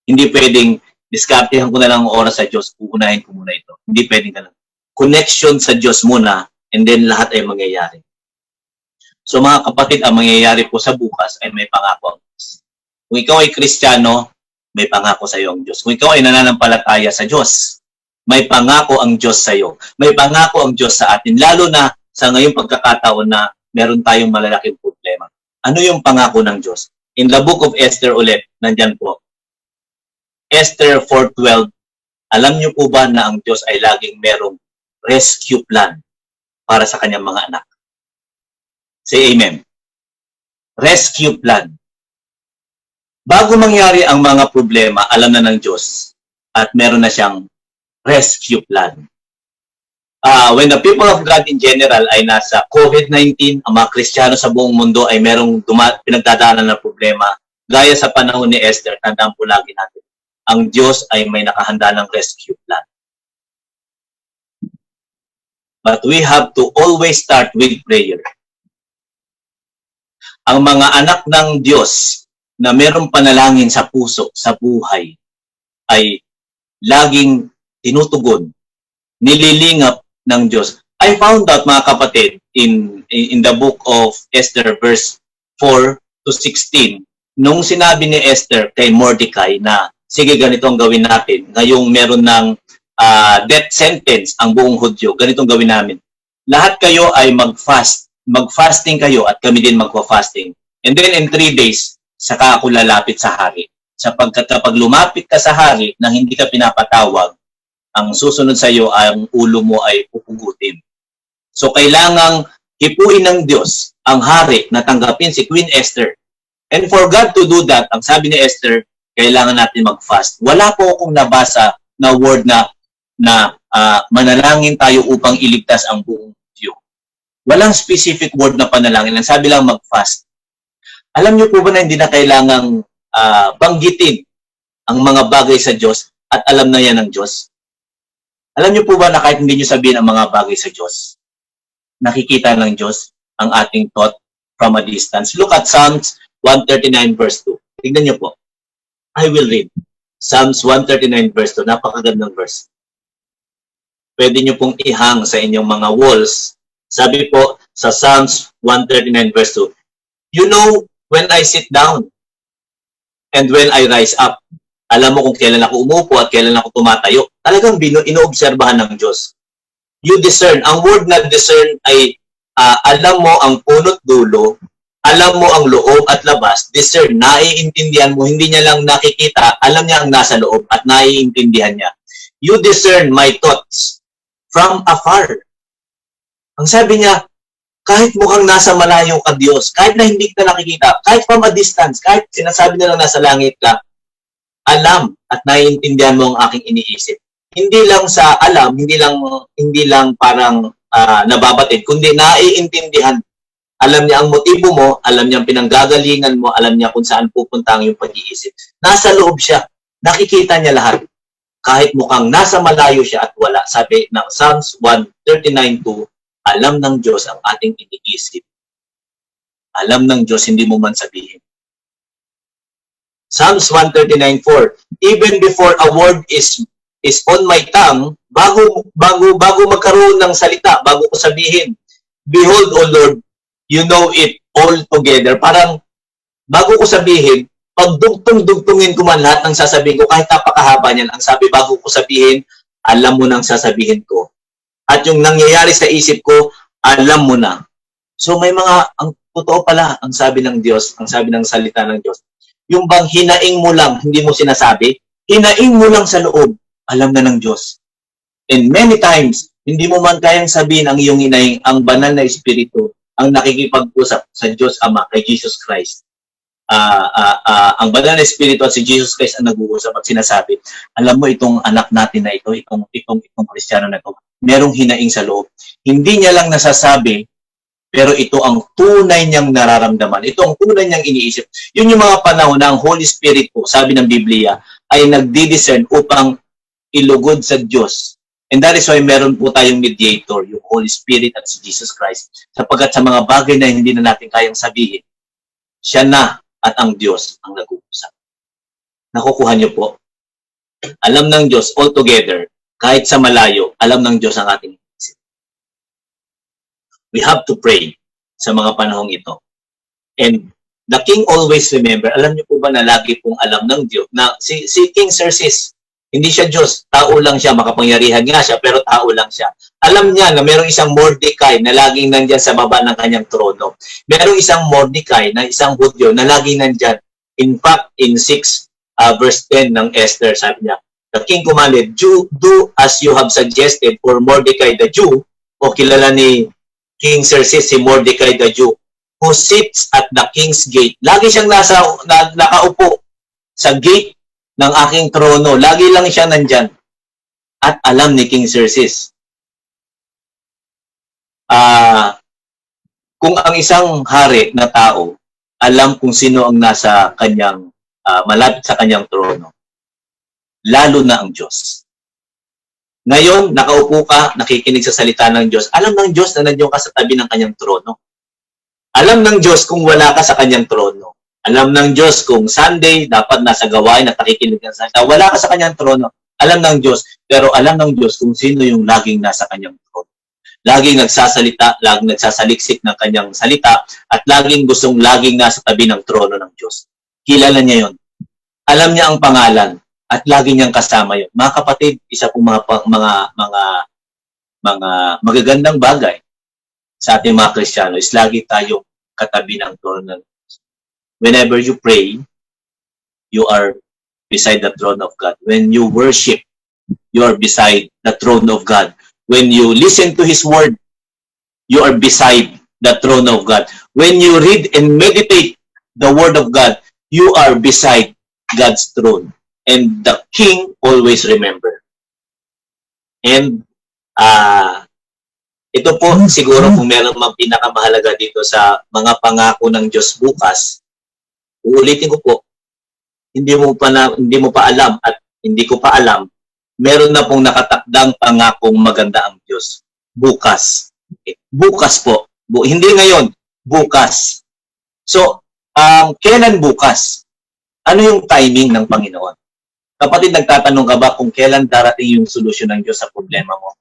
S3: Hindi pwedeng diskartehan ko na lang ang oras sa Diyos, uunahin ko muna ito. Hindi pwedeng ganun. Connection sa Diyos muna, and then lahat ay mangyayari. So mga kapatid, ang mangyayari po sa bukas ay may pangako ang Diyos. Kung ikaw ay Kristiyano, may pangako sa iyo ang Diyos. Kung ikaw ay nananampalataya sa Diyos, may pangako ang Diyos sa iyo. May pangako ang Diyos sa atin, lalo na sa ngayong pagkakataon na meron tayong malalaking problema. Ano yung pangako ng Diyos? In the book of Esther ulit, nandyan po. Esther 4:12, alam niyo po ba na ang Diyos ay laging merong rescue plan para sa kanyang mga anak? Say amen. Rescue plan. Bago mangyari ang mga problema, alam na ng Diyos at meron na siyang rescue plan. When the people of God in general ay nasa COVID-19, ang mga Kristiyano sa buong mundo ay merong pinagdadaanan na problema. Gaya sa panahon ni Esther, tandaan po lagi natin, ang Diyos ay may nakahanda ng rescue plan. But we have to always start with prayer. Ang mga anak ng Diyos na merong panalangin sa puso, sa buhay, ay laging tinutugon, nililingap ng Diyos. I found out, mga kapatid, in the book of Esther, verse 4 to 16, nung sinabi ni Esther kay Mordecai na, sige, ganito ang gawin natin. Ngayong meron ng death sentence ang buong Hudyo, ganitong gawin namin. Lahat kayo ay mag-fast. Mag-fasting kayo at kami din magpa-fasting. And then in 3 days, saka ako lalapit sa hari. Sapagkat kapag lumapit ka sa hari nang hindi ka pinapatawag, ang susunod sa iyo, ang ulo mo ay pupugutin. So kailangang hipuin ng Diyos ang hari na tanggapin si Queen Esther. And for God to do that, ang sabi ni Esther, kailangan natin mag-fast. Wala po akong nabasa na word na manalangin tayo upang iligtas ang buong Diyos. Walang specific word na panalangin. Ang sabi lang mag-fast. Alam niyo po ba na hindi na kailangang banggitin ang mga bagay sa Diyos at alam na yan ng Diyos? Alam niyo po ba na kahit hindi niyo sabihin ang mga bagay sa Diyos, nakikita ng Diyos ang ating thought from a distance? Look at Psalms 139 verse 2. Tignan niyo po. I will read. Psalms 139 verse 2, napakagandang verse. Pwede nyo pong ihang sa inyong mga walls. Sabi po sa Psalms 139 verse 2, you know when I sit down and when I rise up. Alam mo kung kailan ako umupo at kailan ako tumatayo. Talagang inoobserbahan ng Diyos. You discern. Ang word na discern ay alam mo ang punot dulo, alam mo ang loob at labas. Discern, naiintindihan mo, hindi niya lang nakikita, alam niya ang nasa loob at naiintindihan niya. You discern my thoughts from afar. Ang sabi niya, kahit mukhang nasa malayo ka Diyos, kahit na hindi ka nakikita, kahit from a distance, kahit sinasabi nila nasa langit ka, alam at naiintindihan mo ang aking iniisip. Hindi lang sa alam, hindi lang parang nababatid, kundi naiintindihan. Alam niya ang motibo mo, alam niya ang pinanggagalingan mo, alam niya kung saan pupunta ang iyong pag-iisip. Nasa loob siya, nakikita niya lahat. Kahit mukhang nasa malayo siya at wala. Sabi ng Psalms 139:2, alam ng Diyos ang ating iniisip. Alam ng Diyos, hindi mo man sabihin. Psalms 139:4, even before a word is on my tongue, bago magkaroon ng salita, bago ko sabihin, behold, O Lord, you know it all together. Parang bago ko sabihin, pag dugtong-dugtungin ko man lahat ng sasabihin ko, kahit napakahaba niyan, ang sabi bago ko sabihin, alam mo nang sasabihin ko. At yung nangyayari sa isip ko, alam mo na. So may ang totoo pala, ang sabi ng Diyos, ang sabi ng salita ng Diyos, yung bang hinaing mo lang, hindi mo sinasabi, hinaing mo lang sa loob, alam na ng Diyos. And many times, hindi mo man kayang sabihin ang iyong hinaing, ang banal na espiritu, ang nakikipag-usap sa Diyos Ama, kay Jesus Christ. Ang banal na espiritu at si Jesus Christ ang nag-uusap at sinasabi, alam mo itong anak natin na ito, itong Kristiyano na ito, merong hinaing sa loob. Hindi niya lang nasasabi, pero ito ang tunay niyang nararamdaman. Ito ang tunay niyang iniisip. Yun yung mga panahon na ang Holy Spirit po, sabi ng Biblia, ay nagdi-discern upang ilugod sa Diyos. And that is why meron po tayong mediator, yung Holy Spirit at si Jesus Christ. Sapagkat sa mga bagay na hindi na natin kayang sabihin, siya na at ang Diyos ang nag-uusap. Nakukuha niyo po. Alam ng Diyos altogether, kahit sa malayo, alam ng Diyos ang ating isip. We have to pray sa mga panahong ito. And the king always remember, alam niyo po ba na lagi pong alam ng Diyos, na si King Xerxes, hindi siya Diyos, tao lang siya, makapangyarihan nga siya, pero tao lang siya. Alam niya na mayroong isang Mordecai na laging nandyan sa baba ng kanyang trono. Mayroong isang Mordecai na isang Hudyo na laging nandyan. In fact, in 6 verse 10 ng Esther, sabi niya, the king commanded, do as you have suggested for Mordecai the Jew, o kilala ni King Xerxes si Mordecai the Jew, who sits at the king's gate. Lagi siyang nakaupo sa gate ng aking trono. Lagi lang siya nandyan. At alam ni King Xerxes. Kung ang isang hari na tao, alam kung sino ang nasa kanyang, malapit sa kanyang trono, lalo na ang Diyos. Ngayon, nakaupo ka, nakikinig sa salita ng Diyos. Alam ng Diyos na nandiyan ka sa tabi ng kanyang trono. Alam ng Diyos kung wala ka sa kanyang trono. Alam ng Diyos kung Sunday, dapat nasa gawain at nakikinig ka sa salita. Wala ka sa kanyang trono. Alam ng Diyos, pero alam ng Diyos kung sino yung laging nasa kanyang trono. Laging nagsasalita, laging nagsasaliksik ng kanyang salita, at laging laging nasa tabi ng trono ng Diyos. Kilala niya yon. Alam niya ang pangalan. At lagi niyang kasama yun. Mga kapatid, isa pong mga magagandang bagay sa ating mga Kristiyano is lagi tayong katabi ng trono ng Diyos. Whenever you pray, you are beside the throne of God. When you worship, you are beside the throne of God. When you listen to His word, you are beside the throne of God. When you read and meditate the word of God, you are beside God's throne. And the king always remember. And ito po siguro kung meron mang pinakamahalaga dito sa mga pangako ng Diyos bukas, uulitin ko po, hindi mo pa alam at hindi ko pa alam, meron na pong nakatakdang pangakong maganda ang Diyos bukas. Okay. Bukas po. Hindi ngayon, bukas. So, kailan bukas? Ano yung timing ng Panginoon? Kapatid, nagtatanong ka ba kung kailan darating yung solusyon ng Diyos sa problema mo?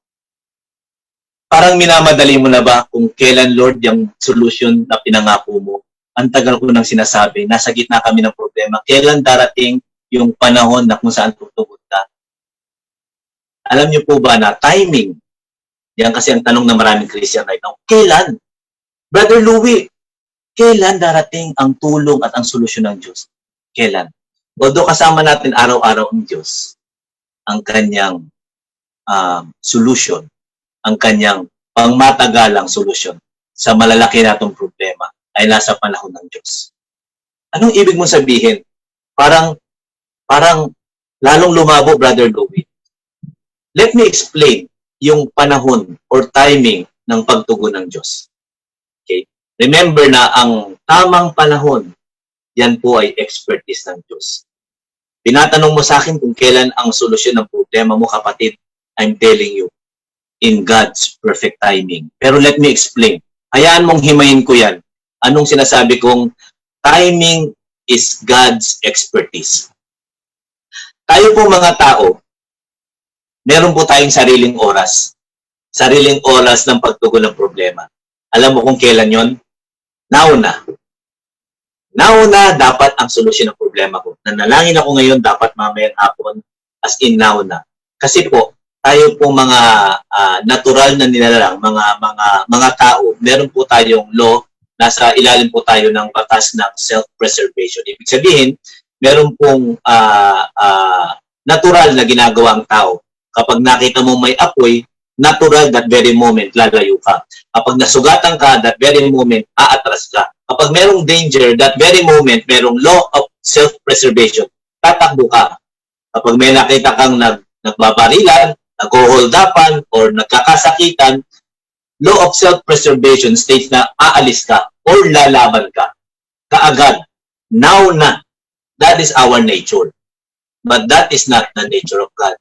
S3: Parang minamadali mo na ba kung kailan, Lord, yung solusyon na pinangako mo? Ang tagal ko nang sinasabi, nasa gitna kami ng problema. Kailan darating yung panahon na kung saan tutugod ka? Alam niyo po ba na timing, yan kasi ang tanong ng maraming Christian right now, kailan? Brother Louie, kailan darating ang tulong at ang solusyon ng Diyos? Kailan? Although kasama natin araw-araw ang Diyos, ang kanyang solution, ang kanyang pangmatagalang solusyon sa malalaki natong problema ay nasa panahon ng Diyos. Anong ibig mong sabihin? Parang lalong lumabo, Brother Louie. Let me explain yung panahon or timing ng pagtugon ng Diyos. Okay? Remember na ang tamang panahon, yan po ay expertise ng Diyos. Tinatanong mo sa akin kung kailan ang solusyon ng problema mo, kapatid. I'm telling you, in God's perfect timing. Pero let me explain. Hayaan mong himayin ko yan. Anong sinasabi kong timing is God's expertise. Tayo po mga tao, meron po tayong sariling oras. Sariling oras ng pagtugon ng problema. Alam mo kung kailan yon? Now na. Now na dapat ang solusyon ng problema ko. Nanalangin ako ngayon, dapat mamayang hapon, as in now na. Kasi po, tayo po mga natural na nilalang, mga tao, meron po tayong law, nasa ilalim po tayo ng batas ng self-preservation. Ibig sabihin, meron pong natural na ginagawa ang tao. Kapag nakita mo may apoy, natural that very moment, lalayo ka. Kapag nasugatan ka, that very moment, aatras ka. Kapag merong danger, that very moment, merong law of self-preservation, tatakbo ka. Kapag may nakita kang nagbabarilan, nag-hold-upan, or nagkakasakitan, law of self-preservation states na aalis ka or lalaban ka. Kaagad. Now na. That is our nature. But that is not the nature of God.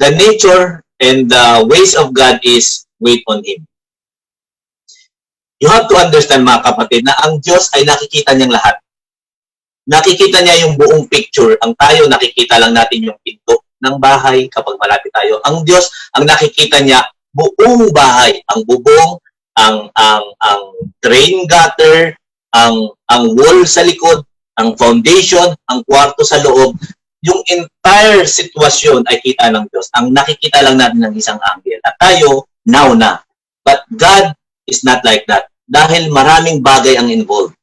S3: The nature and the ways of God is wait on Him. You have to understand, mga kapatid, na ang Diyos ay nakikita niyang lahat. Nakikita niya yung buong picture. Ang tayo, nakikita lang natin yung pinto ng bahay kapag malapit tayo. Ang Diyos, ang nakikita niya, buong bahay. Ang bubong, ang drain gutter, ang wall sa likod, ang foundation, ang kwarto sa loob. Yung entire sitwasyon ay kita ng Diyos. Ang nakikita lang natin ng isang angle. At tayo, now na. But God is not like that. Dahil maraming bagay ang involved.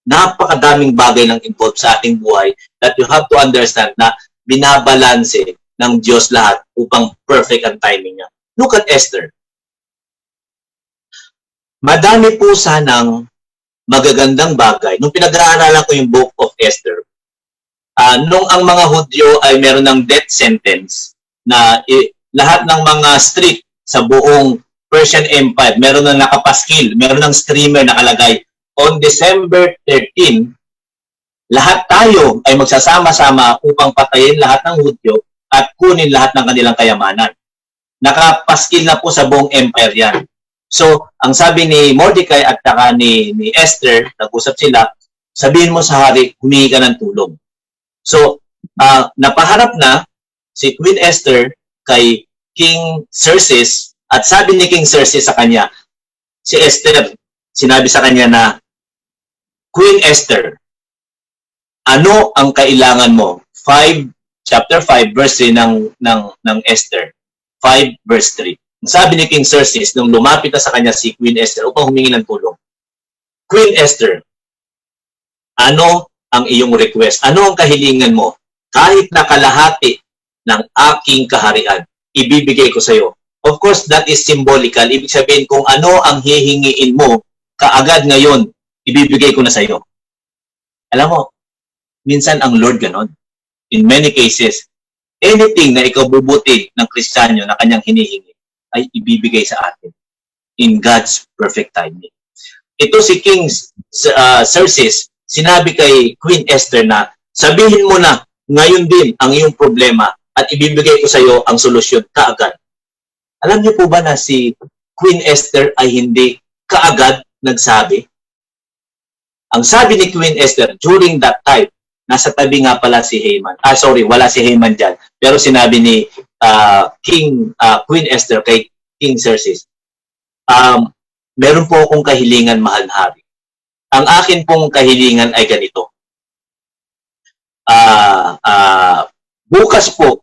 S3: Napakadaming bagay ng involved sa ating buhay that you have to understand na binabalanse ng Diyos lahat upang perfect ang timing niya. Look at Esther. Madami po sanang magagandang bagay. Nung pinag-aaralan ko yung Book of Esther, nung ang mga Hudyo ay meron ng death sentence na lahat ng mga street sa buong Persian Empire, meron ng nakapaskil, meron ng streamer nakalagay, on December 13, lahat tayo ay magsasama-sama upang patayin lahat ng Hudyo at kunin lahat ng kanilang kayamanan. Nakapaskil na po sa buong empire yan. So, ang sabi ni Mordecai at saka ni Esther, nag-usap sila, sabihin mo sa hari, humingi ka ng tulong. So, napaharap na si Queen Esther kay King Xerxes at sabi ni King Xerxes sa kanya, si Esther, sinabi sa kanya na, Queen Esther, ano ang kailangan mo? Chapter 5, verse 3 ng Esther. 5, verse 3. Sabi ni King Xerxes, nung lumapit na sa kanya si Queen Esther upang humingi ng tulong, Queen Esther, ano ang iyong request? Ano ang kahilingan mo? Kahit na kalahati ng aking kaharian, ibibigay ko sa iyo. Of course, that is symbolical. Ibig sabihin, kung ano ang hihingiin mo, kaagad ngayon, ibibigay ko na sa iyo. Alam mo, minsan ang Lord ganon. In many cases, anything na ikaw bubuti ng Kristiyano na kanyang hinihingi, ay ibibigay sa atin in God's perfect timing. Ito si King Xerxes, sinabi kay Queen Esther na sabihin mo na ngayon din ang iyong problema at ibibigay ko sa iyo ang solusyon kaagad. Alam niyo po ba na si Queen Esther ay hindi kaagad nagsabi? Ang sabi ni Queen Esther during that time, nasa tabi nga pala si Haman. Sorry, wala si Haman dyan. Pero sinabi ni Queen Esther kay King Xerxes, meron po akong kahilingan, mahal na hari. Ang akin pong kahilingan ay ganito. Bukas po,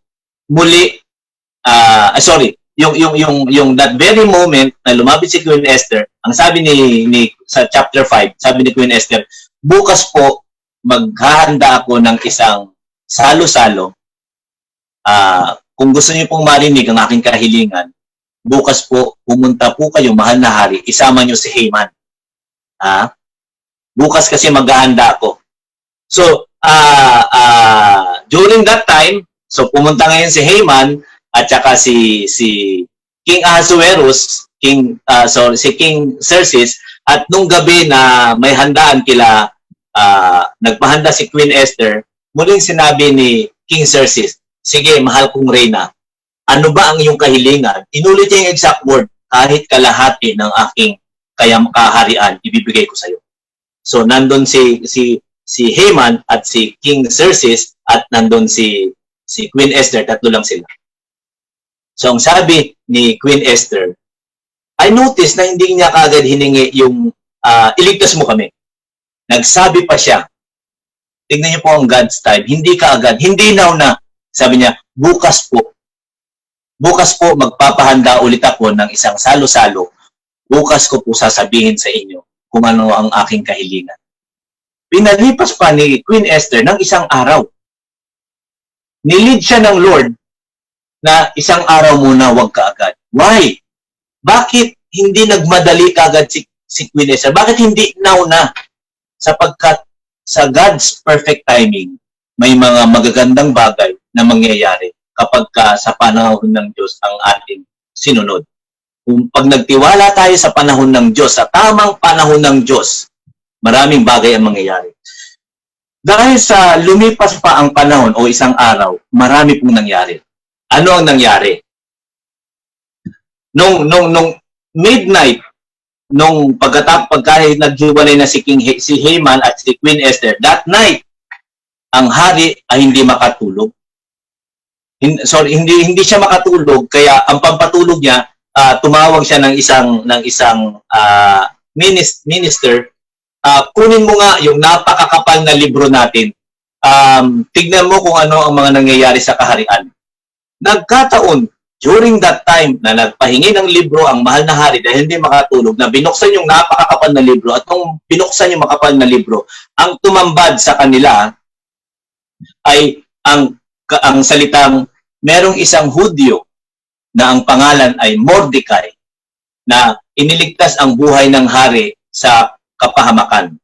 S3: muli, yung that very moment na lumapit si Queen Esther, ang sabi ni sa chapter 5, sabi ni Queen Esther, bukas po, maghahanda ako ng isang salo-salo. Kung gusto niyo pong marinig ang aking kahilingan, bukas po, pumunta po kayo, mahal na hari, isama niyo si Haman. Bukas kasi maghahanda ako. So, during that time, so pumunta ngayon si Haman at saka si King Ahasuerus, si King Xerxes, at nung gabi na may handaan nagpahanda si Queen Esther, muling sinabi ni King Xerxes, sige, mahal kong reyna, ano ba ang iyong kahilingan? Inulit niya yung exact word, kahit kalahati ng aking kaharian, ibibigay ko sa iyo. So, nandun si Haman at si King Xerxes at nandun si Queen Esther, tatlo lang sila. So, ang sabi ni Queen Esther, I noticed na hindi niya kaagad hiningi yung iligtas mo kami. Nagsabi pa siya, tignan niyo po ang God's time, hindi kaagad, hindi now na. Sabi niya, bukas po magpapahanda ulit ako ng isang salo-salo. Bukas ko po sasabihin sa inyo kung ano ang aking kahilingan. Pinalipas pa ni Queen Esther ng isang araw. Nilid siya ng Lord na isang araw muna, wag kaagad. Why? Bakit hindi nagmadali kaagad si Queen Esther? Bakit hindi now na? Sapagkat sa God's perfect timing, may mga magagandang bagay na mangyayari kapag sa panahon ng Diyos ang ating sinunod. Kung pag nagtiwala tayo sa panahon ng Diyos, sa tamang panahon ng Diyos, maraming bagay ang mangyayari. Dahil sa lumipas pa ang panahon o isang araw, marami pong nangyari. Ano ang nangyari? Nung midnight, nung pagka naghiwalay na si Haman at si Queen Esther, that night, ang hari ay hindi makatulog. Hindi siya makatulog, kaya ang pampatulog niya, tumawag siya ng isang minister. Kunin mo nga yung napakakapal na libro natin. Tignan mo kung ano ang mga nangyayari sa kaharian. Nagkataon, during that time na nagpahingi ng libro ang mahal na hari dahil hindi makatulog, na binuksan yung napakakapal na libro, at nung binuksan yung makapal na libro, ang tumambad sa kanila ay ang salitang, merong isang Hudyo na ang pangalan ay Mordecai, na iniligtas ang buhay ng hari sa kapahamakan.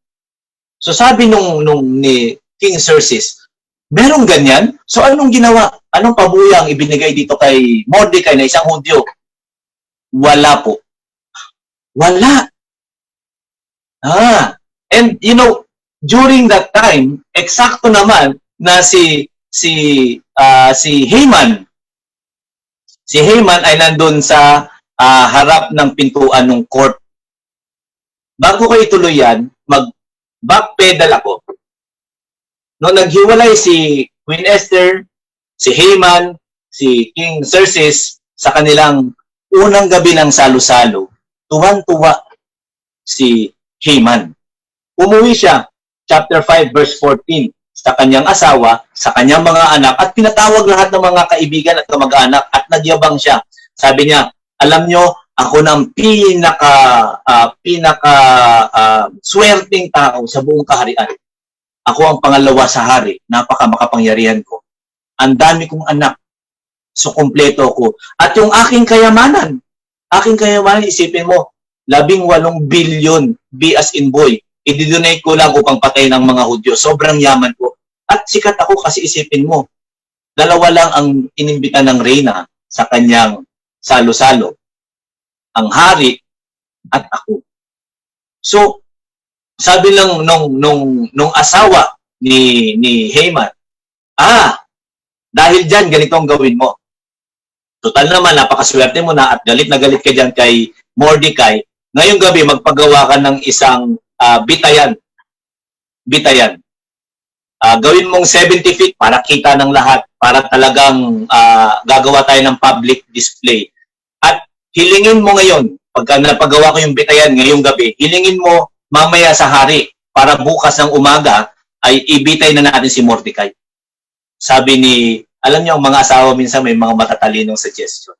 S3: So sabi ni King Xerxes, merong ganyan? So anong ginawa? Anong pabuyang ibinigay dito kay Mordecai na isang Hudyo? Wala po. Wala. And you know, during that time, eksakto naman na si Haman. Si Haman ay nandun sa harap ng pintuan ng court. Bago ko ituloy yan, mag-backpedal ako. Noong naghiwalay si Queen Esther, si Haman, si King Xerxes sa kanilang unang gabi ng salo-salo, tuwan-tuwa si Haman. Umuwi siya, chapter 5, verse 14, sa kanyang asawa, sa kanyang mga anak, at pinatawag lahat ng mga kaibigan at kamag-anak, at nagyabang siya. Sabi niya, alam nyo, ako ng swerteng tao sa buong kaharian. Ako ang pangalawa sa hari, napaka-makapangyarihan ko. Ang dami kong anak, so kumpleto ko. At yung aking kayamanan, isipin mo, 18 billion, B as in boy, i-donate ko lang upang patayin ng mga Hudyo. Sobrang yaman ko. At sikat ako kasi isipin mo, 2 lang ang inimbita ng reyna sa kanyang salo-salo. Ang hari at ako. So, sabi lang nung asawa ni Haman, dahil dyan, ganito ang gawin mo. Total naman, napakaswerte mo na at galit na galit ka dyan kay Mordecai. Ngayong gabi, magpagawa ka ng isang bitayan. Bitayan. Gawin mong 70 feet para kita ng lahat, para talagang gagawa tayo ng public display. At hilingin mo ngayon, pagka napagawa ko yung bitayan ngayong gabi, hilingin mo mamaya sa hari para bukas ng umaga ay ibitay na natin si Mordecai. Sabi ni, alam niyo, ang mga asawa minsan may mga matatalinong suggestion.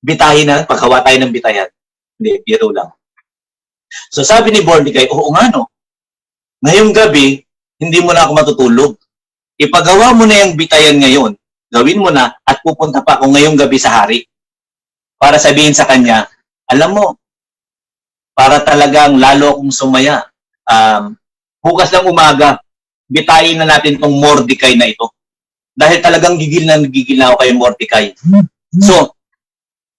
S3: Bitahin na, pagkawa tayo ng bitayan. Hindi, biro lang. So sabi ni Mordecai, oo nga no, ngayong gabi, hindi mo na ako matutulog. Ipagawa mo na yung bitayan ngayon, gawin mo na, at pupunta pa ako ngayong gabi sa hari. Para sabihin sa kanya, alam mo, para talagang lalo akong sumaya. Bukas ng umaga, bitayin na natin tong Mordecai na ito. Dahil talagang gigil na ako kay Mordecai. So,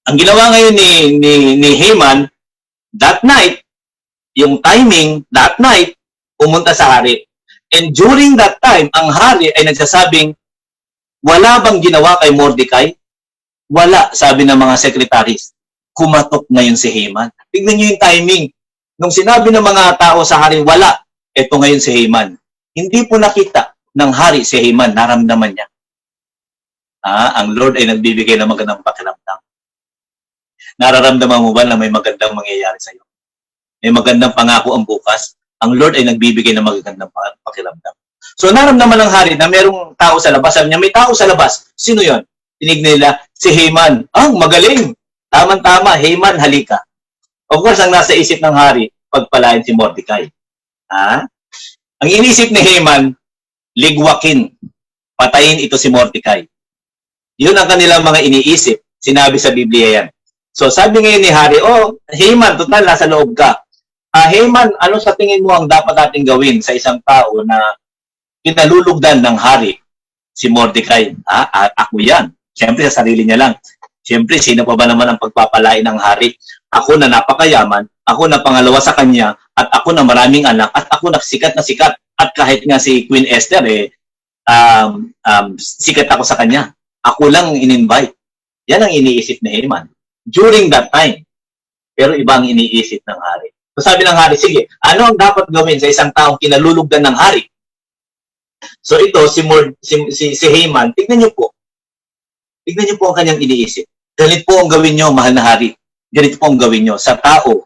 S3: ang ginawa ngayon ni Haman, that night, yung timing, that night, pumunta sa hari. And during that time, ang hari ay nagsasabing, wala bang ginawa kay Mordecai? Wala, sabi ng mga secretaries. Kumatok ngayon si Haman. Tignan nyo yung timing. Nung sinabi ng mga tao sa hari, wala. Ito ngayon si Haman. Hindi po nakita ng hari si Haman, naramdaman niya. Ang Lord ay nagbibigay ng magandang pakiramdam. Nararamdaman mo ba na may magandang mangyayari sa iyo? May magandang pangako ang bukas. Ang Lord ay nagbibigay ng magandang pakiramdam. So naramdaman ng hari na mayroong tao sa labas. Sabi niya, may tao sa labas. Sino yon? Tinignan nila, si Haman. Magaling! Tama-tama, Haman, halika. Of course, ang nasa isip ng hari, pagpalain si Mordecai. Ang inisip ni Haman, ligwakin. Patayin ito si Mordecai. Yun ang kanilang mga iniisip. Sinabi sa Biblia yan. So sabi ngayon ni hari, Haman, total, nasa loob ka. Haman, ano sa tingin mo ang dapat natin gawin sa isang tao na kinalulugdan ng hari? Si Mordecai. Ako yan. Siyempre, sa sarili niya lang. Siyempre, sino pa ba naman ang pagpapalain ng hari? Ako na napakayaman, ako na pangalawa sa kanya, at ako na maraming anak, at ako na sikat na sikat. At kahit nga si Queen Esther, sikat ako sa kanya. Ako lang in-invite. Yan ang iniisip ni Haman. During that time. Pero iba ang iniisip ng hari. So sabi ng hari, sige, ano ang dapat gawin sa isang taong kinalulugdan ng hari? So ito, si Haman, tignan niyo po. Tignan niyo po ang kanyang iniisip. Ganito po ang gawin niyo, mahal na hari. Ganito po ang gawin niyo. Sa tao,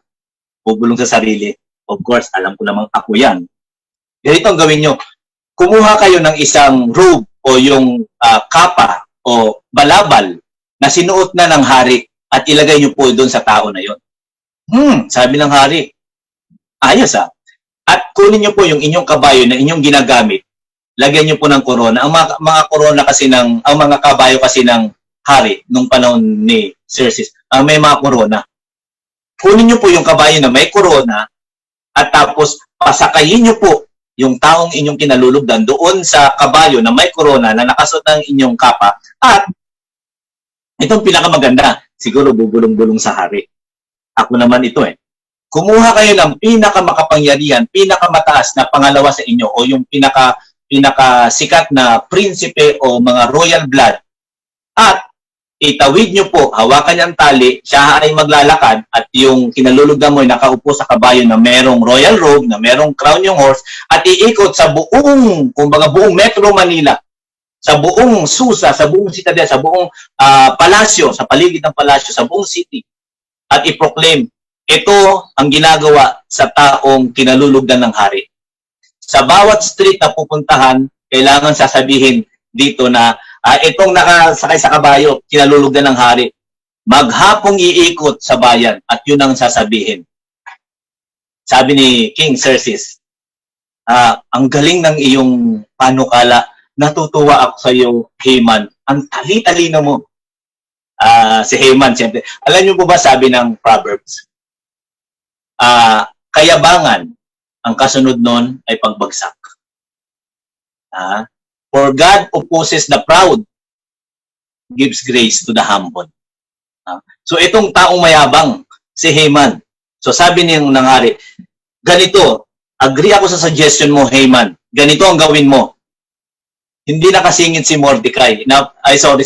S3: bubulong sa sarili. Of course, alam ko namang ako yan. Ganito ang gawin niyo. Kumuha kayo ng isang robe o yung kapa o balabal na sinuot na ng hari at ilagay niyo po doon sa tao na yon. Sabi ng hari, ayos At kunin niyo po yung inyong kabayo na inyong ginagamit. Lagyan niyo po ng korona. Ang mga korona kasi ang mga kabayo kasi ng hari nung panahon ni Xerxes, may mga korona. Kunin niyo po yung kabayo na may korona at tapos pasakayin niyo po yung taong inyong kinalulugdan doon sa kabayo na may korona na nakasuot ng inyong kapa at itong pinakamaganda, siguro bubulong-bulong sa hari. Ako naman ito Kumuha kayo ng pinakamakapangyarihan, pinakamataas na pangalawa sa inyo o yung pinakasikat na prinsipe o mga royal blood at itawid nyo po, hawakan niya ang tali, siya ay maglalakad at yung kinalulugdan mo ay nakaupo sa kabayo na merong royal robe, na merong crown yung horse at iikot sa buong Metro Manila, sa buong Susa, sa buong Citadel, sa buong palasyo, sa paligid ng palasyo, sa buong city at i-proclaim, ito ang ginagawa sa taong kinalulugdan ng hari. Sa bawat street na pupuntahan, kailangan sasabihin dito na itong nakasakay sa kabayo, kinalulugdan ng hari. Maghapong iikot sa bayan at yun ang sasabihin. Sabi ni King Xerxes, ang galing ng iyong panukala, natutuwa ako sa iyo, Haman. Ang tali-talino mo. Si Haman, siyempre. Alam niyo po ba sabi ng Proverbs? Kayabangan, ang kasunod nun ay pagbagsak. For God opposes the proud, gives grace to the humble. So itong taong mayabang, si Haman. So sabi niyang nanghari, ganito, agree ako sa suggestion mo, Haman. Ganito ang gawin mo. Hindi nakasingit si Mordecai.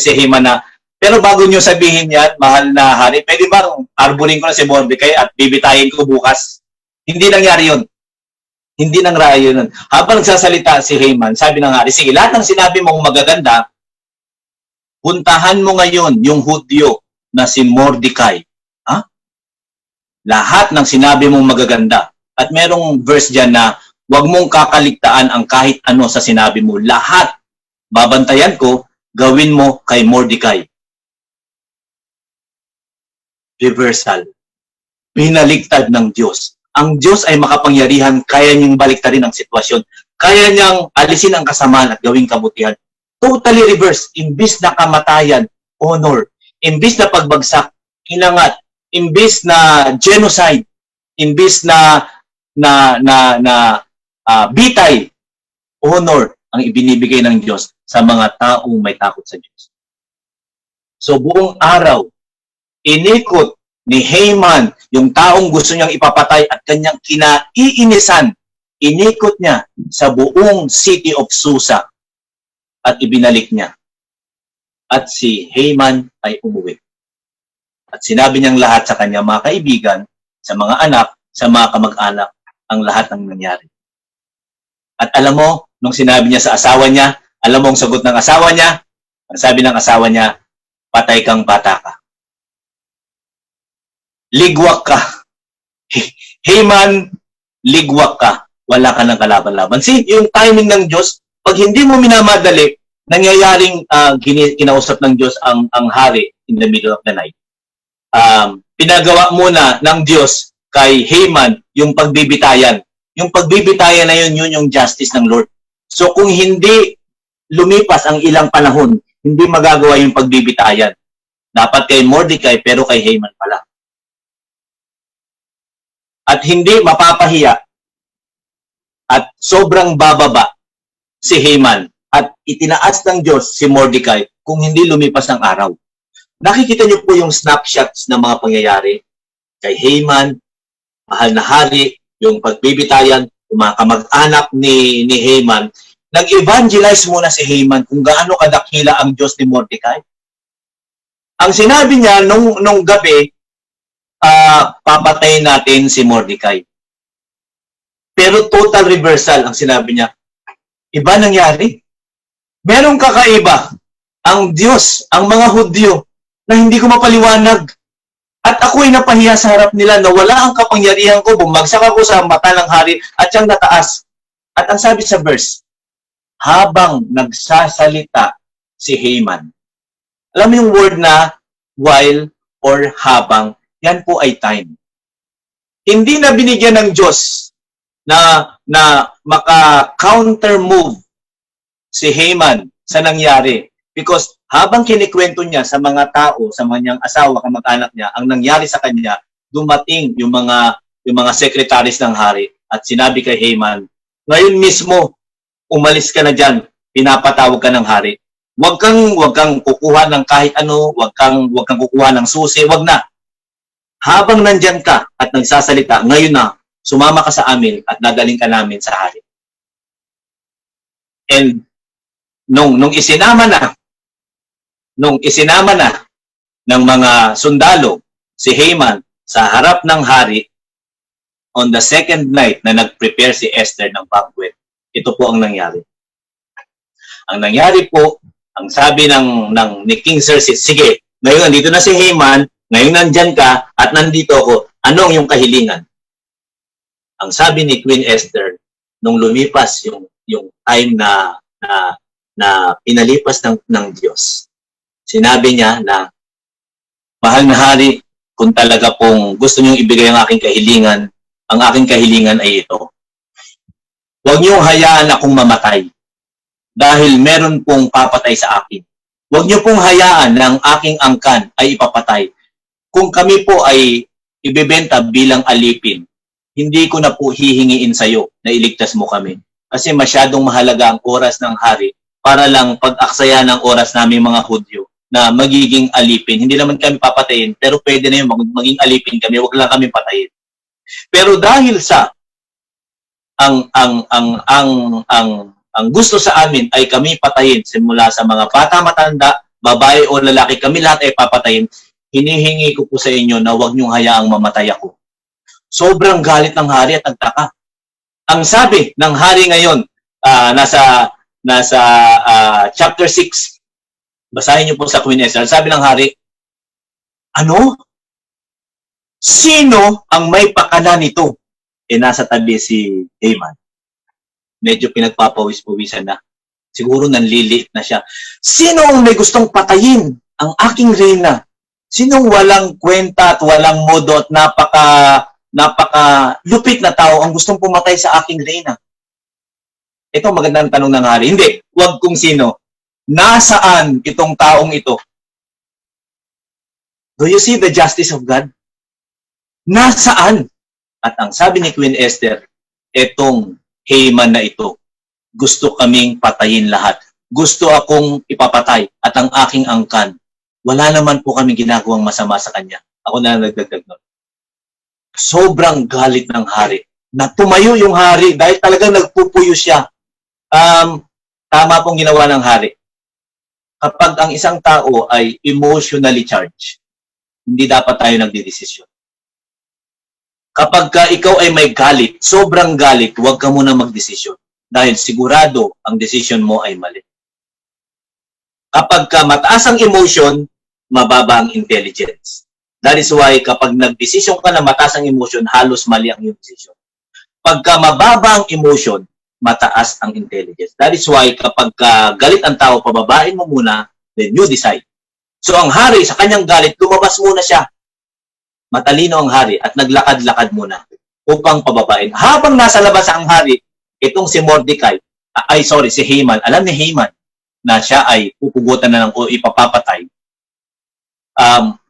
S3: Si Haman na, pero bago niyo sabihin yan, mahal na hari, pwede bang arborin ko na si Mordecai at bibitayin ko bukas? Hindi nangyari yun. Hindi nang rayo nun. Habang nagsasalita si Haman, sabi ng hari, sige, lahat ng sinabi mong magaganda, puntahan mo ngayon yung Hudyo na si Mordecai. Ha? Lahat ng sinabi mong magaganda. At merong verse dyan na huwag mong kakaligtaan ang kahit ano sa sinabi mo. Lahat, babantayan ko, gawin mo kay Mordecai. Reversal. Pinaligtad ng Diyos. Ang Diyos ay makapangyarihan, kaya niyang baliktarin ang sitwasyon. Kaya niyang alisin ang kasamaan at gawing kabutihan. Totally reverse. Imbis na kamatayan, honor. Imbis na pagbagsak, inangat. Imbis na genocide. Imbis na bitay, honor ang ibinibigay ng Diyos sa mga taong may takot sa Diyos. So buong araw, inikot ni Haman yung taong gusto niyang ipapatay at kanyang kinaiinisan. Inikot niya sa buong city of Susa at ibinalik niya. At si Haman ay umuwi. At sinabi niyang lahat sa kanyang mga kaibigan, sa mga anak, sa mga kamag-anak, ang lahat ng nangyari. At alam mo, nung sinabi niya sa asawa niya, alam mo ang sagot ng asawa niya? Ang sabi ng asawa niya, patay kang bata ka. Ligwak ka. Haman, ligwak ka. Wala ka ng kalaban-laban. See, yung timing ng Diyos, pag hindi mo minamadali, nangyayaring kinausap ng Diyos ang hari in the middle of the night. Pinagawa muna ng Diyos kay Haman yung pagbibitayan. Yung pagbibitayan na yun yung justice ng Lord. So kung hindi lumipas ang ilang panahon, hindi magagawa yung pagbibitayan. Dapat kay Mordecai pero kay Haman pala. At hindi mapapahiya at sobrang bababa si Haman at itinaas ng Diyos si Mordecai kung hindi lumipas ng araw. Nakikita niyo po yung snapshots ng mga pangyayari kay Haman, mahal na hari, yung pagbibitayan, yung mga kamag-anak ni Haman. Nag-evangelize muna si Haman kung gaano kadakila ang Diyos ni Mordecai. Ang sinabi niya nung gabi, papatayin natin si Mordecai. Pero total reversal ang sinabi niya. Iba nangyari. Merong kakaiba. Ang Diyos, ang mga Hudyo, na hindi ko mapaliwanag. At ako'y napahiya sa harap nila na wala ang kapangyarihan ko. Bumagsak ako sa mata ng hari at siyang nataas. At ang sabi sa verse, habang nagsasalita si Haman. Alam mo yung word na while or habang, yan po ay time. Hindi na binigyan ng Diyos na maka-counter move si Haman sa nangyari. Because habang kinikwento niya sa mga tao, sa kanyang asawa, kamag-anak niya, ang nangyari sa kanya, dumating yung mga secretaries ng hari at sinabi kay Haman, ngayon mismo, umalis ka na dyan, pinapatawag ka ng hari. Huwag kang kukuha ng kahit ano, huwag kang kukuha ng susi, huwag na. Habang nandyan ka at nagsasalita, ngayon na, sumama ka sa amin at dadaling ka namin sa hari. And nung isinama na ng mga sundalo si Haman sa harap ng hari on the second night na nag-prepare si Esther ng banquet, ito po ang nangyari. Ang nangyari po, ang sabi ni King Xerxes, sige, ngayon nandito na si Haman, ngayon nandyan ka at nandito ako, anong yung kahilingan? Ang sabi ni Queen Esther, nung lumipas yung time na pinalipas ng Diyos, sinabi niya na, mahal na hari, kung talaga pong gusto niyong ibigay ang aking kahilingan ay ito. Huwag niyong hayaan akong mamatay dahil meron pong papatay sa akin. Huwag niyo pong hayaan na ang aking angkan ay ipapatay. Kung kami po ay ibebenta bilang alipin, hindi ko na po hihingiin sa iyo na iligtas mo kami. Kasi masyadong mahalaga ang oras ng hari para lang pag-aksaya ng oras namin mga Hudyo na magiging alipin. Hindi naman kami papatayin, pero pwede na yung maging alipin kami, wag lang kami patayin. Pero dahil sa ang gusto sa amin ay kami patayin simula sa mga bata, matanda, babae o lalaki, kami lahat ay papatayin. Hinihingi ko po sa inyo na wag niyong hayaang mamatay ako. Sobrang galit ng hari at nagtaka. Ang sabi ng hari ngayon, nasa chapter 6, basahin niyo po sa Queen Esther. Sabi ng hari, ano? Sino ang may pakala nito? Nasa tabi si Haman. Medyo pinagpapawis-pawisan na. Siguro nanliliit na siya. Sino ang may gustong patayin ang aking reyna? Sinong walang kwenta at walang modo at napaka lupit na tao ang gustong pumatay sa aking reyna? Ito magandang tanong ng hari. Hindi, wag kung sino. Nasaan itong taong ito? Do you see the justice of God? Nasaan? At ang sabi ni Queen Esther, etong Haman na ito, gusto kaming patayin lahat. Gusto akong ipapatay at ang aking angkan. Wala naman po kaming ginagawang masama sa kanya. Ako na nagdagdag nun. Sobrang galit ng hari. Na tumayo yung hari dahil talagang nagpupuyo siya. Tama pong ginawa ng hari. Kapag ang isang tao ay emotionally charged, hindi dapat tayo nagdidesisyon. Kapag ikaw ay may galit, sobrang galit, huwag ka muna magdesisyon. Dahil sigurado ang decision mo ay mali. Kapag mataas ang emotion, mababa ang intelligence. That is why kapag nagdesisyon ka na mataas ang emotion, halos mali ang iyong decision. Pagka mababa ang emotion, mataas ang intelligence. That is why kapag galit ang tao, pababain mo muna, then you decide. So ang hari, sa kanyang galit, lumabas muna siya. Matalino ang hari at naglakad-lakad muna upang pababain. Habang nasa labas ang hari, itong si Mordecai, si Haman, alam ni Haman na siya ay pupugutan na ng o ipapapatay.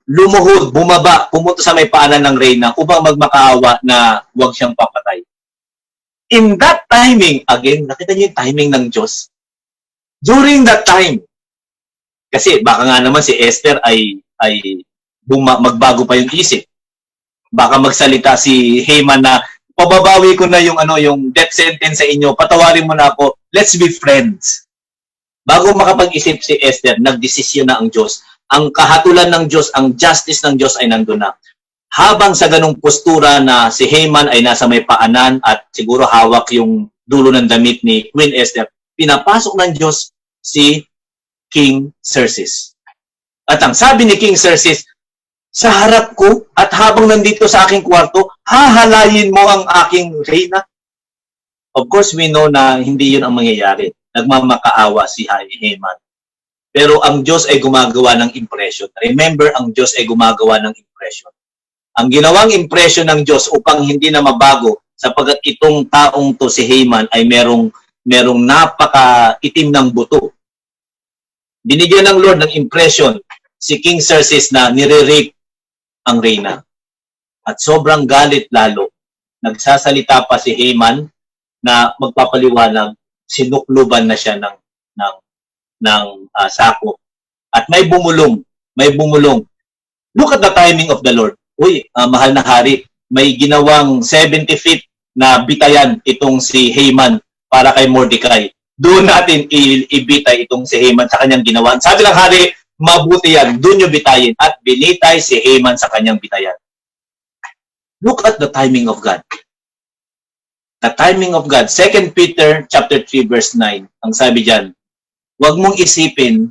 S3: Lumuhod, bumaba, pumunta sa may paanan ng reyna upang magmakaawa na huwag siyang papatay. In that timing, again, nakita niyo yung timing ng Diyos. During that time, kasi baka nga naman si Esther ay magbago pa yung isip. Baka magsalita si Haman na pababawi ko na yung death sentence sa inyo, patawarin mo na ako, let's be friends. Bago makapag-isip si Esther, nagdesisyon na ang Diyos. Ang kahatulan ng Diyos, ang justice ng Diyos ay nandun na. Habang sa ganung postura na si Haman ay nasa may paanan at siguro hawak yung dulo ng damit ni Queen Esther, pinapasok ng Diyos si King Xerxes. At ang sabi ni King Xerxes, sa harap ko at habang nandito sa aking kwarto, hahalayin mo ang aking reyna. Of course, we know na hindi yun ang mangyayari. Nagmamakaawa si Haman. Pero ang Diyos ay gumagawa ng impression. Remember, ang Diyos ay gumagawa ng impression. Ang ginawang impression ng Diyos upang hindi na mabago sapagkat itong taong to si Haman ay merong napaka-itim ng buto. Binigyan ng Lord ng impression si King Xerxes na nire-rape ang reyna. At sobrang galit lalo. Nagsasalita pa si Haman na magpapaliwanag, sinukluban na siya ng sako. At may bumulong. Look at the timing of the Lord. Uy, mahal na hari, may ginawang 70 feet na bitayan itong si Haman para kay Mordecai. Doon natin ibitay itong si Haman sa kanyang ginawa. Sabi ng hari, mabuti yan, doon nyo bitayin. At binitay si Haman sa kanyang bitayan. Look at the timing of God. The timing of God. 2 Peter chapter 3 verse 9. Ang sabi diyan, huwag mong isipin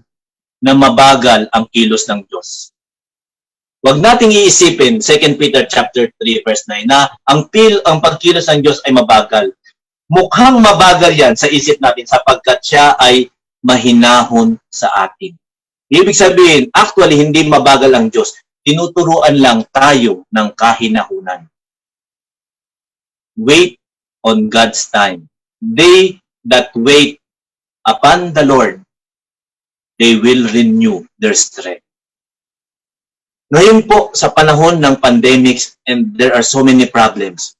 S3: na mabagal ang kilos ng Diyos. Huwag nating iisipin, 2 Peter chapter 3 verse 9, na ang pagkilos ng Diyos ay mabagal. Mukhang mabagal yan sa isip natin sapagkat siya ay mahinahon sa atin. Ibig sabihin, actually, hindi mabagal ang Diyos. Tinuturuan lang tayo ng kahinahunan. Wait on God's time. They that wait upon the Lord, they will renew their strength. Ngayon po, sa panahon ng pandemics and there are so many problems,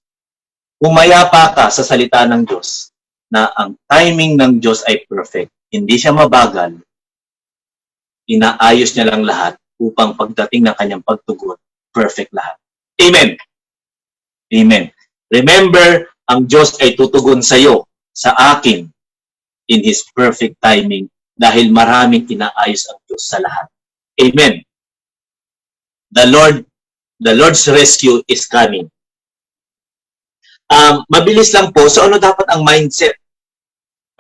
S3: umayapa ka sa salita ng Diyos na ang timing ng Diyos ay perfect. Hindi siya mabagal. Inaayos niya lang lahat upang pagdating ng kanyang pagtugon, perfect lahat. Amen. Amen. Remember, ang Diyos ay tutugon sa iyo, sa akin, in His perfect timing dahil maraming inaayos ang Diyos sa lahat. Amen. The Lord's rescue is coming. Mabilis lang po. So ano dapat ang mindset?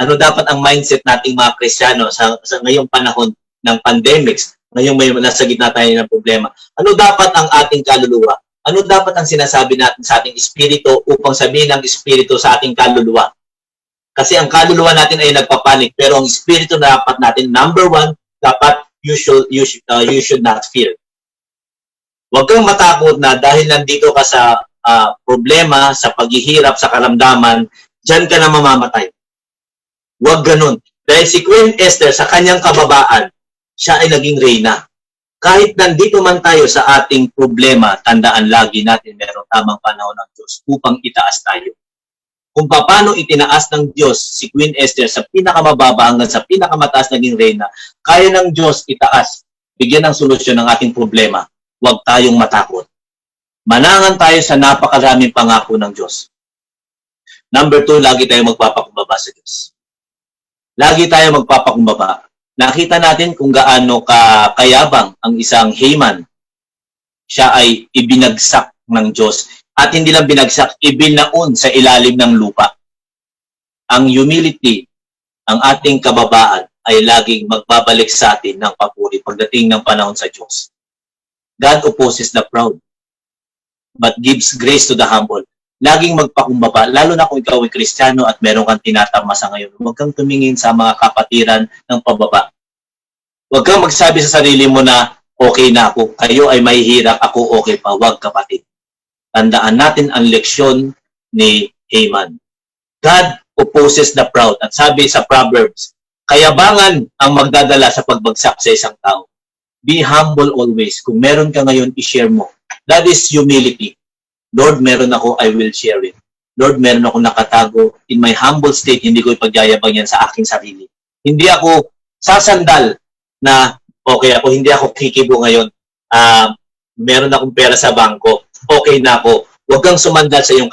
S3: Ano dapat ang mindset nating mga Kristiyano sa ngayong panahon ng pandemics? Ngayong may nasa gitna tayo ng problema. Ano dapat ang ating kaluluwa? Ano dapat ang sinasabi natin sa ating espiritu upang sabihin ng espiritu sa ating kaluluwa? Kasi ang kaluluwa natin ay nagpapanik, pero ang espiritu na dapat natin, number one, dapat you should not fear. Huwag kang matakot na dahil nandito ka sa problema, sa paghihirap, sa karamdaman, dyan ka na mamamatay. Huwag ganun. Dahil si Queen Esther, sa kanyang kababaan, siya ay naging reyna. Kahit nandito man tayo sa ating problema, tandaan lagi natin merong tamang panahon ng Diyos upang itaas tayo. Kung paano itinaas ng Diyos si Queen Esther sa pinakamababa hanggang sa pinakamataas naging reyna, kaya ng Diyos itaas, bigyan ng solusyon ng ating problema. Huwag tayong matakot. Manangan tayo sa napakaraming pangako ng Diyos. Number 2, lagi tayong magpapakumbaba sa Diyos. Lagi tayo magpapakumbaba. Nakita natin kung gaano kayabang ang isang Haman. Siya ay ibinagsak ng Diyos. At hindi lang binagsak, ibinaon sa ilalim ng lupa. Ang humility, ang ating kababaan, ay laging magbabalik sa atin ng papuri pagdating ng panahon sa Diyos. God opposes the proud, but gives grace to the humble. Laging magpakumbaba, lalo na kung ikaw ay Kristiyano at meron kang tinatama sa ngayon. Huwag kang tumingin sa mga kapatiran ng pababa. Huwag kang magsabi sa sarili mo na, okay na ako, kayo ay mahihirap, ako okay pa. Huwag, kapatid. Tandaan natin ang leksyon ni Haman. God opposes the proud. At sabi sa Proverbs, kayabangan ang magdadala sa pagbagsak sa isang tao. Be humble always. Kung meron ka ngayon, i-share mo. That is humility. Lord, meron ako, I will share it. Lord, meron ako nakatago. In my humble state, hindi ko ipagyayabang yan sa aking sarili. Hindi ako sasandal na, okay ako, hindi ako kikibo ngayon. Meron akong pera sa bangko. Okay na ako. Huwag kang sumandal sa iyong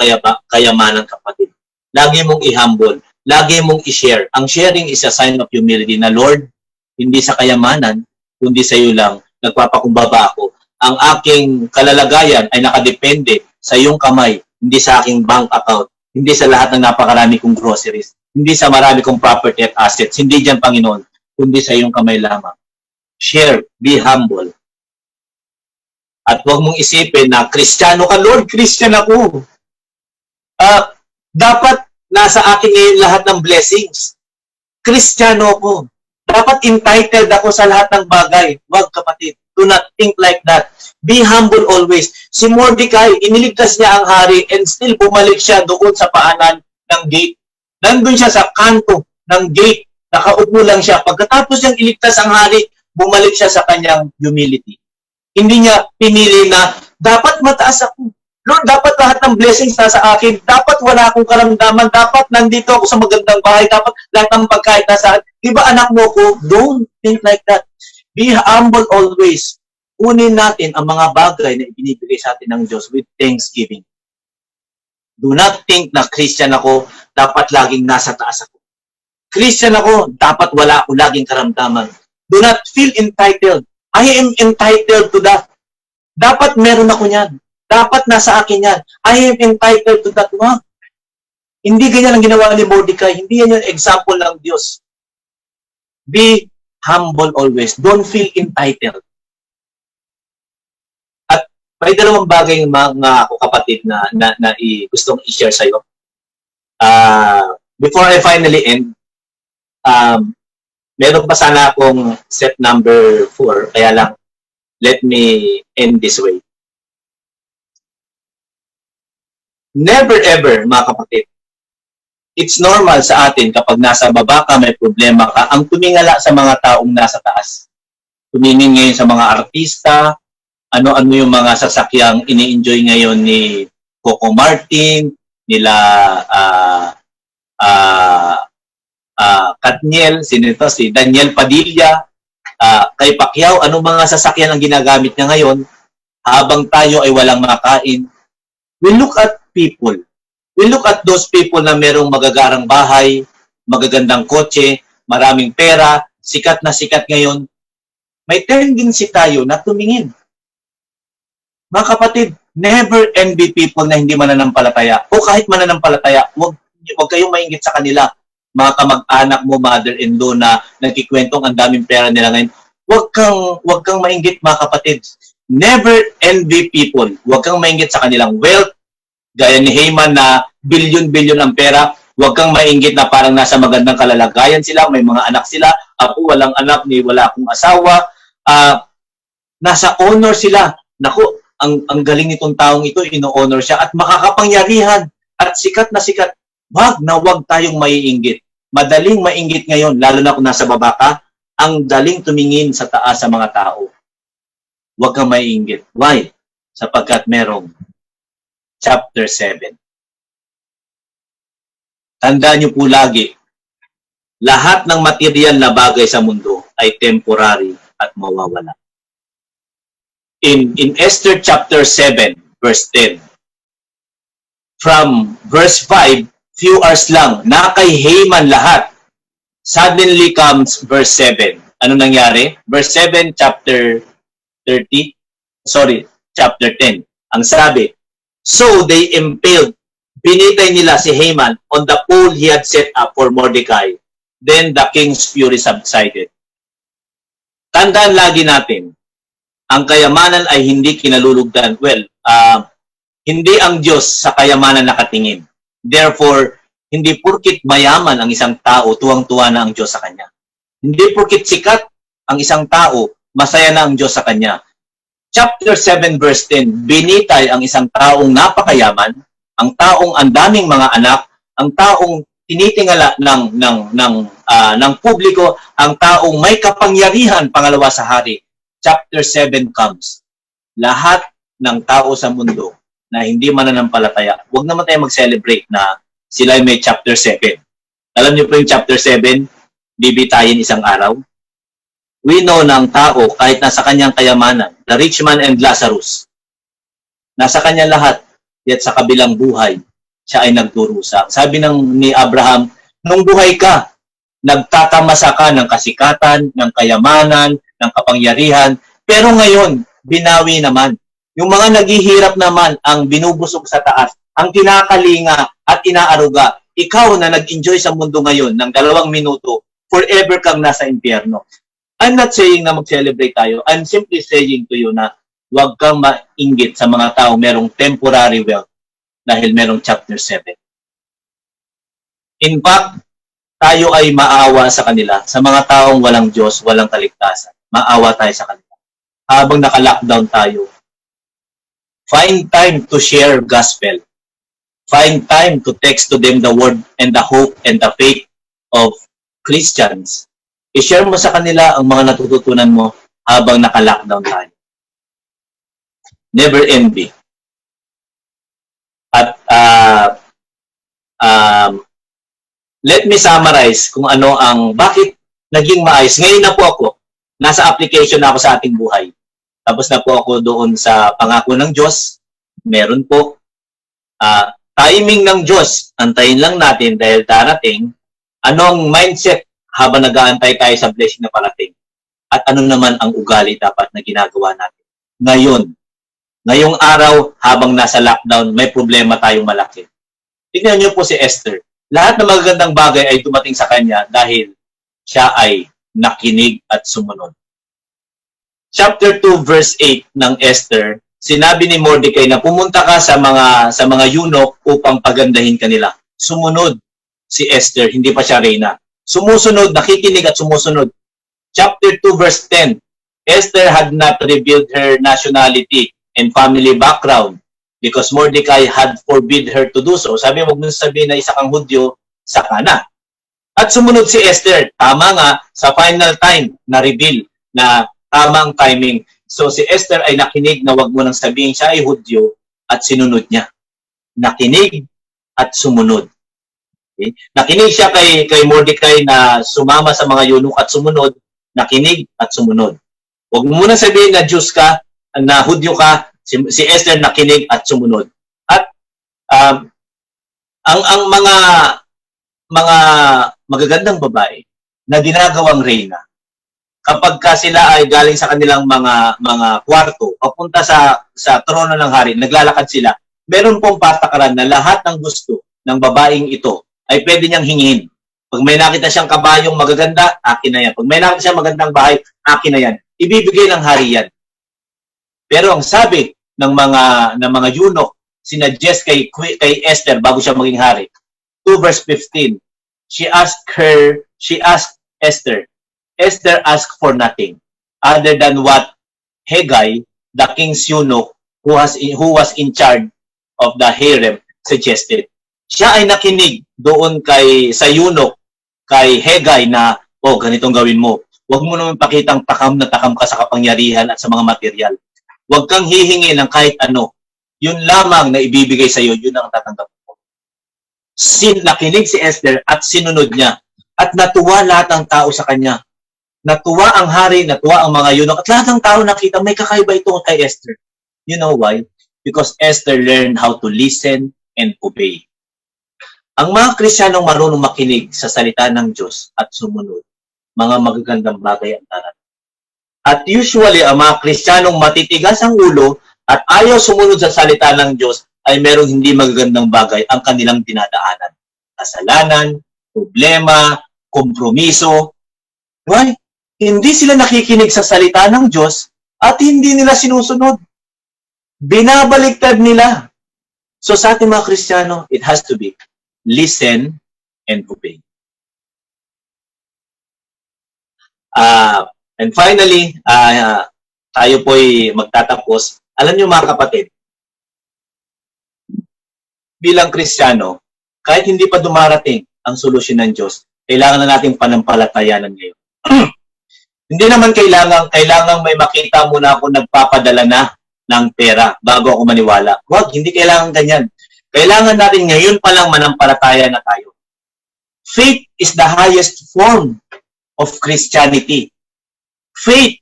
S3: kayamanan, kapatid. Lagi mong i-humble. Lagi mong i-share. Ang sharing is a sign of humility na, Lord, hindi sa kayamanan, kundi sa iyo lang, nagpapakumbaba ako. Ang aking kalalagayan ay nakadepende sa iyong kamay, hindi sa aking bank account, hindi sa lahat ng napakarami kong groceries, hindi sa marami kong property at assets, hindi dyan, Panginoon, kundi sa iyong kamay lamang. Share, be humble. At huwag mong isipin na, Kristiyano ka, Lord, Christian ako. Dapat nasa akin ngayon lahat ng blessings. Kristiyano ako. Dapat entitled ako sa lahat ng bagay. Huwag, kapatid. Do not think like that. Be humble always. Si Mordecai, iniligtas niya ang hari and still bumalik siya doon sa paanan ng gate. Nandun siya sa kanto ng gate. Nakaupo lang siya. Pagkatapos niyang iligtas ang hari, bumalik siya sa kanyang humility. Hindi niya pinili na, dapat mataas ako. Lord, dapat lahat ng blessings nasa akin. Dapat wala akong karamdaman. Dapat nandito ako sa magandang bahay. Dapat lahat ng pagkain nasa akin. Diba anak mo ko? Don't think like that. Be humble always. Kunin natin ang mga bagay na ibinibigay sa atin ng Diyos with thanksgiving. Do not think na Christian ako, dapat laging nasa taas ako. Christian ako, dapat wala ako laging karamdaman. Do not feel entitled. I am entitled to that. Dapat meron ako yan. Dapat nasa akin yan. I am entitled to that. Wow. Hindi ganyan ang ginawa ni Mordecai. Hindi yan yung example ng Diyos. Be humble always. Don't feel entitled. At may dalawang bagay mga kapatid na gustong i-share sa iyo. Before I finally end, meron pa sana akong set number 4. Kaya lang, let me end this way. Never ever, mga kapatid, it's normal sa atin kapag nasa baba ka, may problema ka, ang tumingala sa mga taong nasa taas. Tumingin ngayon sa mga artista, ano-ano yung mga sasakyang ini-enjoy ngayon ni Coco Martin, nila Katniel, si Daniel Padilla, kay Pacquiao, anong mga sasakyan ang ginagamit niya ngayon habang tayo ay walang makain. We look at people. We look at those people na merong magagarang bahay, magagandang kotse, maraming pera, sikat na sikat ngayon. May tendency tayo na tumingin. Mga kapatid, Never envy people na hindi mananampalataya. O kahit mananampalataya, wag kayong mainggit sa kanila. Mga kamag-anak mo, mother-in-law na nagkikwentong ang daming pera nila ngayon. Wag kang mainggit, mga kapatid. Never envy people. Wag kang mainggit sa kanilang wealth. Gaya ni Haman na bilyon-bilyon ang pera. Wag kang mainggit na parang nasa magandang kalalagayan sila, may mga anak sila. Ako walang anak, wala akong asawa. Nasa honor sila. Naku, ang galing nitong taong ito, ino-honor siya at makakapangyarihan at sikat na sikat. Wag tayong maiinggit. Madaling mainggit ngayon, lalo na kung nasa baba ka, ang daling tumingin sa taas sa mga tao. Wag kang maiinggit. Why? Sapagkat merong chapter 7. Tandaan niyo po lagi, lahat ng material na bagay sa mundo ay temporary at mawawala. In Esther chapter 7, verse 10, from verse 5, few hours lang, na kay Haman lahat. Suddenly comes verse 7. Ano nangyari? Verse 7, chapter 10. Ang sabi, so they impaled, binitay nila si Haman on the pole he had set up for Mordecai. Then the king's fury subsided. Tandaan lagi natin, ang kayamanan ay hindi kinalulugdan. Well, hindi ang Diyos sa kayamanan nakatingin. Therefore, hindi porkit mayaman ang isang tao, tuwang-tuwa na ang Diyos sa kanya. Hindi porkit sikat ang isang tao, masaya na ang Diyos sa kanya. Chapter 7 verse 10, binitay ang isang taong napakayaman, ang taong ang daming mga anak, ang taong tinitingala ng publiko, ang taong may kapangyarihan pangalawa sa hari. Chapter 7 comes. Lahat ng tao sa mundo na hindi mananampalataya, huwag naman tayo mag-celebrate na sila ay may chapter 7. Alam niyo po yung chapter 7, bibitayin isang araw. We know na ang tao, kahit nasa kanyang kayamanan, the rich man and Lazarus, nasa kanya lahat, yet sa kabilang buhay, siya ay nagdurusa. Sabi ni Abraham, nung buhay ka, nagtatamasa ka ng kasikatan, ng kayamanan, ng kapangyarihan, pero ngayon, binawi naman. Yung mga naghihirap naman ang binubusog sa taas, ang kinakalinga at inaaruga. Ikaw na nag-enjoy sa mundo ngayon ng 2 minuto, forever kang nasa impyerno. I'm not saying na mag-celebrate tayo. I'm simply saying to you na huwag kang mainggit sa mga tao merong temporary wealth dahil merong chapter 7. In fact, tayo ay maawa sa kanila, sa mga taong walang Diyos, walang kaligtasan. Maawa tayo sa kanila. Habang naka-lockdown tayo, find time to share gospel. Find time to text to them the word and the hope and the faith of Christians. I-share mo sa kanila ang mga natututunan mo habang naka-lockdown tayo. Never envy. At let me summarize kung ano ang bakit naging maayos. Ngayon na po ako, nasa application na ako sa ating buhay. Tapos na po ako doon sa pangako ng Diyos. Meron po. Timing ng Diyos, antayin lang natin dahil darating. Anong mindset habang nag-aantay tayo sa blessing na parating? At ano naman ang ugali dapat na ginagawa natin? Ngayong araw, habang nasa lockdown, may problema tayong malaki. Tingnan niyo po si Esther. Lahat ng magagandang bagay ay dumating sa kanya dahil siya ay nakinig at sumunod. Chapter 2 verse 8 ng Esther, sinabi ni Mordecai na pumunta ka sa mga eunuch upang pagandahin kanila. Sumunod si Esther, hindi pa siya reyna. Sumusunod, nakikinig at sumusunod. Chapter 2 verse 10, Esther had not revealed her nationality and family background because Mordecai had forbid her to do so. Sabi, huwag mo sabihin na isa kang Hudyo, saka na. At sumunod si Esther. Tama nga, sa final time, na-reveal na tamang timing. So si Esther ay nakinig na wag mo nang sabihin siya ay Hudyo at sinunod niya. Nakinig at sumunod. Okay? Nakinig siya kay Mordecai na sumama sa mga eunuch at sumunod. Nakinig at sumunod. Wag mo nang sabihin na Diyos ka, na Hudyo ka. Si Esther nakinig at sumunod. At ang mga magagandang babae na ginagawang reyna, kapag ka sila ay galing sa kanilang mga kwarto, papunta sa trono ng hari, naglalakad sila, meron pong patakaran na lahat ng gusto ng babaeng ito ay pwede niyang hingin. Pag may nakita siyang kabayong magaganda, akin na yan. Pag may nakita siyang magandang bahay, akin na yan. Ibibigay ng hari yan. Pero ang sabi ng mga eunuch, sinuggest kay Esther bago siya maging hari. 2 verse 15. She asked Esther. Esther asked for nothing other than what Hegai, the king's eunuch, who was in charge of the harem, suggested. Siya ay nakinig doon sa eunuch, kay Hegai na, ganitong gawin mo. Huwag mo naman pakitang takam na takam ka sa kapangyarihan at sa mga material. Huwag kang hihingi ng kahit ano. Yun lamang na ibibigay sa iyo, yun ang tatanggap mo. Nakinig si Esther at sinunod niya. At natuwa lahat ng tao sa kanya. Natuwa ang hari, natuwa ang mga eunuch, at lahat ng tao nakita, may kakaiba ito kay Esther. You know why? Because Esther learned how to listen and obey. Ang mga Kristiyanong marunong makinig sa salita ng Diyos at sumunod, mga magagandang bagay ang darating. At usually, ang mga Kristiyanong matitigas ang ulo at ayaw sumunod sa salita ng Diyos ay merong hindi magagandang bagay ang kanilang dinadaanan. Kasalanan, problema, kompromiso. Why? Hindi sila nakikinig sa salita ng Diyos at hindi nila sinusunod. Binabaliktad nila. So sa ating mga Kristiyano, it has to be listen and obey. And finally, tayo po'y magtatapos. Alam niyo mga kapatid, bilang Kristiyano, kahit hindi pa dumarating ang solusyon ng Diyos, kailangan na nating panampalatayanan ngayon. Hindi naman kailangan may makita muna ako nagpapadala na ng pera bago ako maniwala. Wag, hindi kailangan ganyan. Kailangan natin ngayon pa lang manampalataya na tayo. Faith is the highest form of Christianity. Faith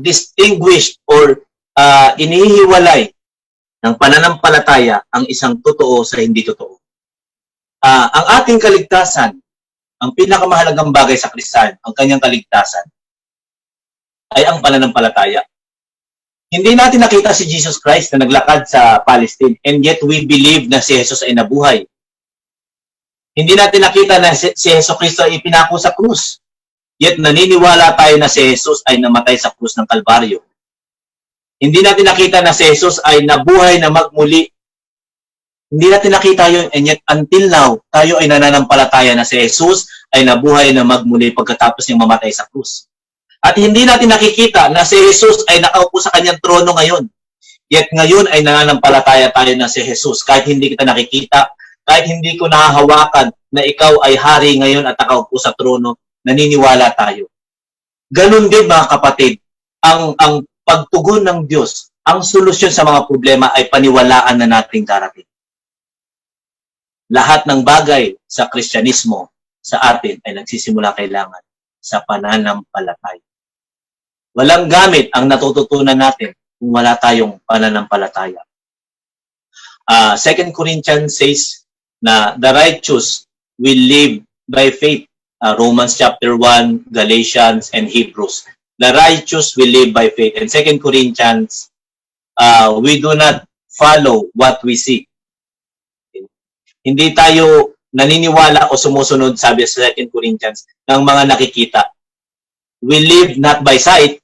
S3: distinguished or inihiwalay ng pananampalataya ang isang totoo sa hindi totoo. Ang ating kaligtasan, ang pinakamahalagang bagay sa Kristiyano, ang kanyang kaligtasan, ay ang pananampalataya. Hindi natin nakita si Jesus Christ na naglakad sa Palestine, and yet we believe na si Jesus ay nabuhay. Hindi natin nakita na si Jesus Cristo ay ipinako sa krus, yet naniniwala tayo na si Jesus ay namatay sa krus ng Kalbaryo. Hindi natin nakita na si Jesus ay nabuhay na magmuli. Hindi natin nakita yun, and yet until now, tayo ay nananampalataya na si Jesus ay nabuhay na magmuli pagkatapos niyang mamatay sa krus. At hindi natin nakikita na si Jesus ay nakaupo sa kanyang trono ngayon. Yet ngayon ay nananampalataya tayo na si Jesus. Kahit hindi kita nakikita, kahit hindi ko nahahawakan na ikaw ay hari ngayon at nakaupo sa trono, naniniwala tayo. Ganun din mga kapatid, ang pagtugon ng Diyos, ang solusyon sa mga problema ay paniwalaan na nating darating. Lahat ng bagay sa Kristyanismo sa atin ay nagsisimula kailangan sa pananampalataya. Walang gamit ang natututunan natin kung wala tayong pananampalataya. 2 Corinthians says na the righteous will live by faith. Romans chapter 1, Galatians, and Hebrews. The righteous will live by faith. And 2 Corinthians, we do not follow what we see. Hindi tayo naniniwala o sumusunod, sabi sa 2 Corinthians, ng mga nakikita. We live not by sight,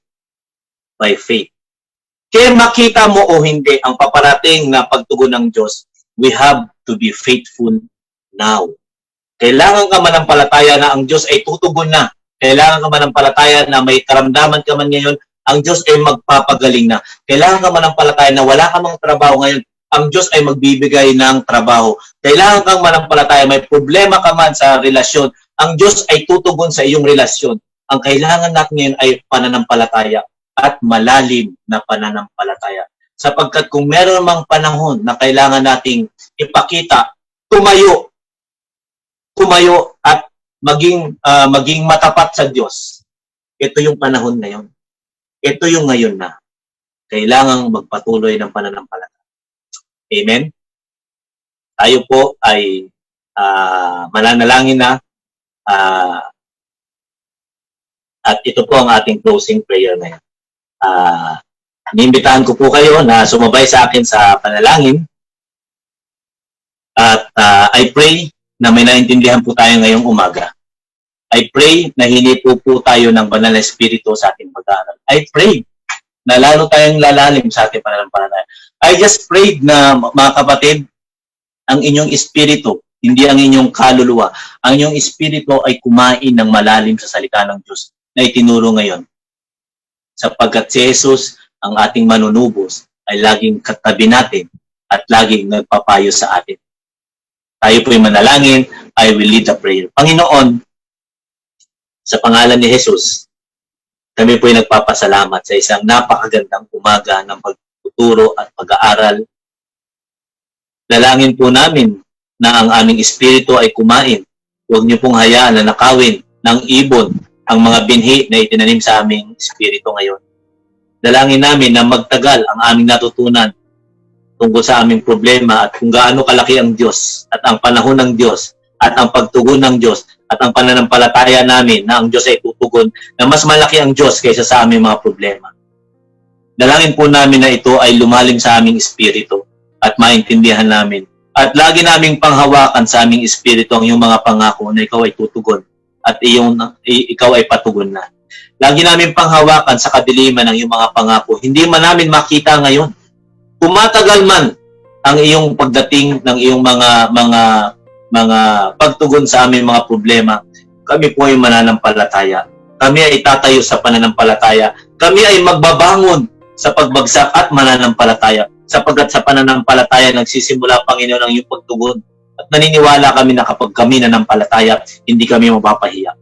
S3: by faith. Kaya makita mo o hindi ang paparating na pagtugon ng Diyos, we have to be faithful now. Kailangan ka manampalataya na ang Diyos ay tutugon na. Kailangan ka manampalataya na may karamdaman ka man ngayon, ang Diyos ay magpapagaling na. Kailangan ka manampalataya na wala ka mang trabaho ngayon, ang Diyos ay magbibigay ng trabaho. Kailangan kang manampalataya, may problema ka man sa relasyon, ang Diyos ay tutugon sa iyong relasyon. Ang kailangan natin ngayon ay pananampalataya at malalim na pananampalataya. Sapagkat kung meron mang panahon na kailangan nating ipakita, tumayo at maging matapat sa Diyos. Ito yung panahon ngayon. Ito yung ngayon na. Kailangang magpatuloy ng pananampalataya. Amen? Tayo po ay mananalangin na At ito po ang ating closing prayer ngayon. Inimbitahan ko po kayo na sumabay sa akin sa panalangin. At I pray na may naintindihan po tayo ngayong umaga. I pray na hindi po tayo ng banal na espiritu sa ating pag-aaral. I pray na lalo tayong lalalim sa ating pananampalataya. I just prayed na, mga kapatid, ang inyong espiritu, hindi ang inyong kaluluwa, ang inyong espiritu ay kumain ng malalim sa salita ng Diyos na itinuro ngayon. Sapagkat si Jesus, ang ating manunubos, ay laging katabi natin at laging nagpapayo sa atin. Tayo po'y manalangin, I will lead the prayer. Panginoon, sa pangalan ni Jesus, kami po'y nagpapasalamat sa isang napakagandang umaga ng pagtuturo at pag-aaral. Dalangin po namin na ang aming espiritu ay kumain. Huwag niyo pong hayaan na nakawin ng ibon ang mga binhi na itinanim sa aming espiritu ngayon. Dalangin namin na magtagal ang aming natutunan tungkol sa aming problema at kung gaano kalaki ang Diyos at ang panahon ng Diyos at ang pagtugon ng Diyos at ang pananampalataya namin na ang Diyos ay tutugon na mas malaki ang Diyos kaysa sa aming mga problema. Dalangin po namin na ito ay lumalim sa aming espiritu at maintindihan namin. At lagi naming panghawakan sa aming espiritu ang iyong mga pangako na ikaw ay tutugon at ikaw ay patugon na. Lagi namin panghawakan sa kadiliman ng iyong mga pangako. Hindi man namin makita ngayon. Tumatagal man ang iyong pagdating ng iyong mga pagtugon sa aming mga problema, kami po ay mananampalataya. Kami ay tatayo sa pananampalataya. Kami ay magbabangon sa pagbagsak at mananampalataya. Sapagkat sa pananampalataya nagsisimula, Panginoon, ang iyong pagtugon. At naniniwala kami na kapag kami nanampalataya, hindi kami mapapahiya.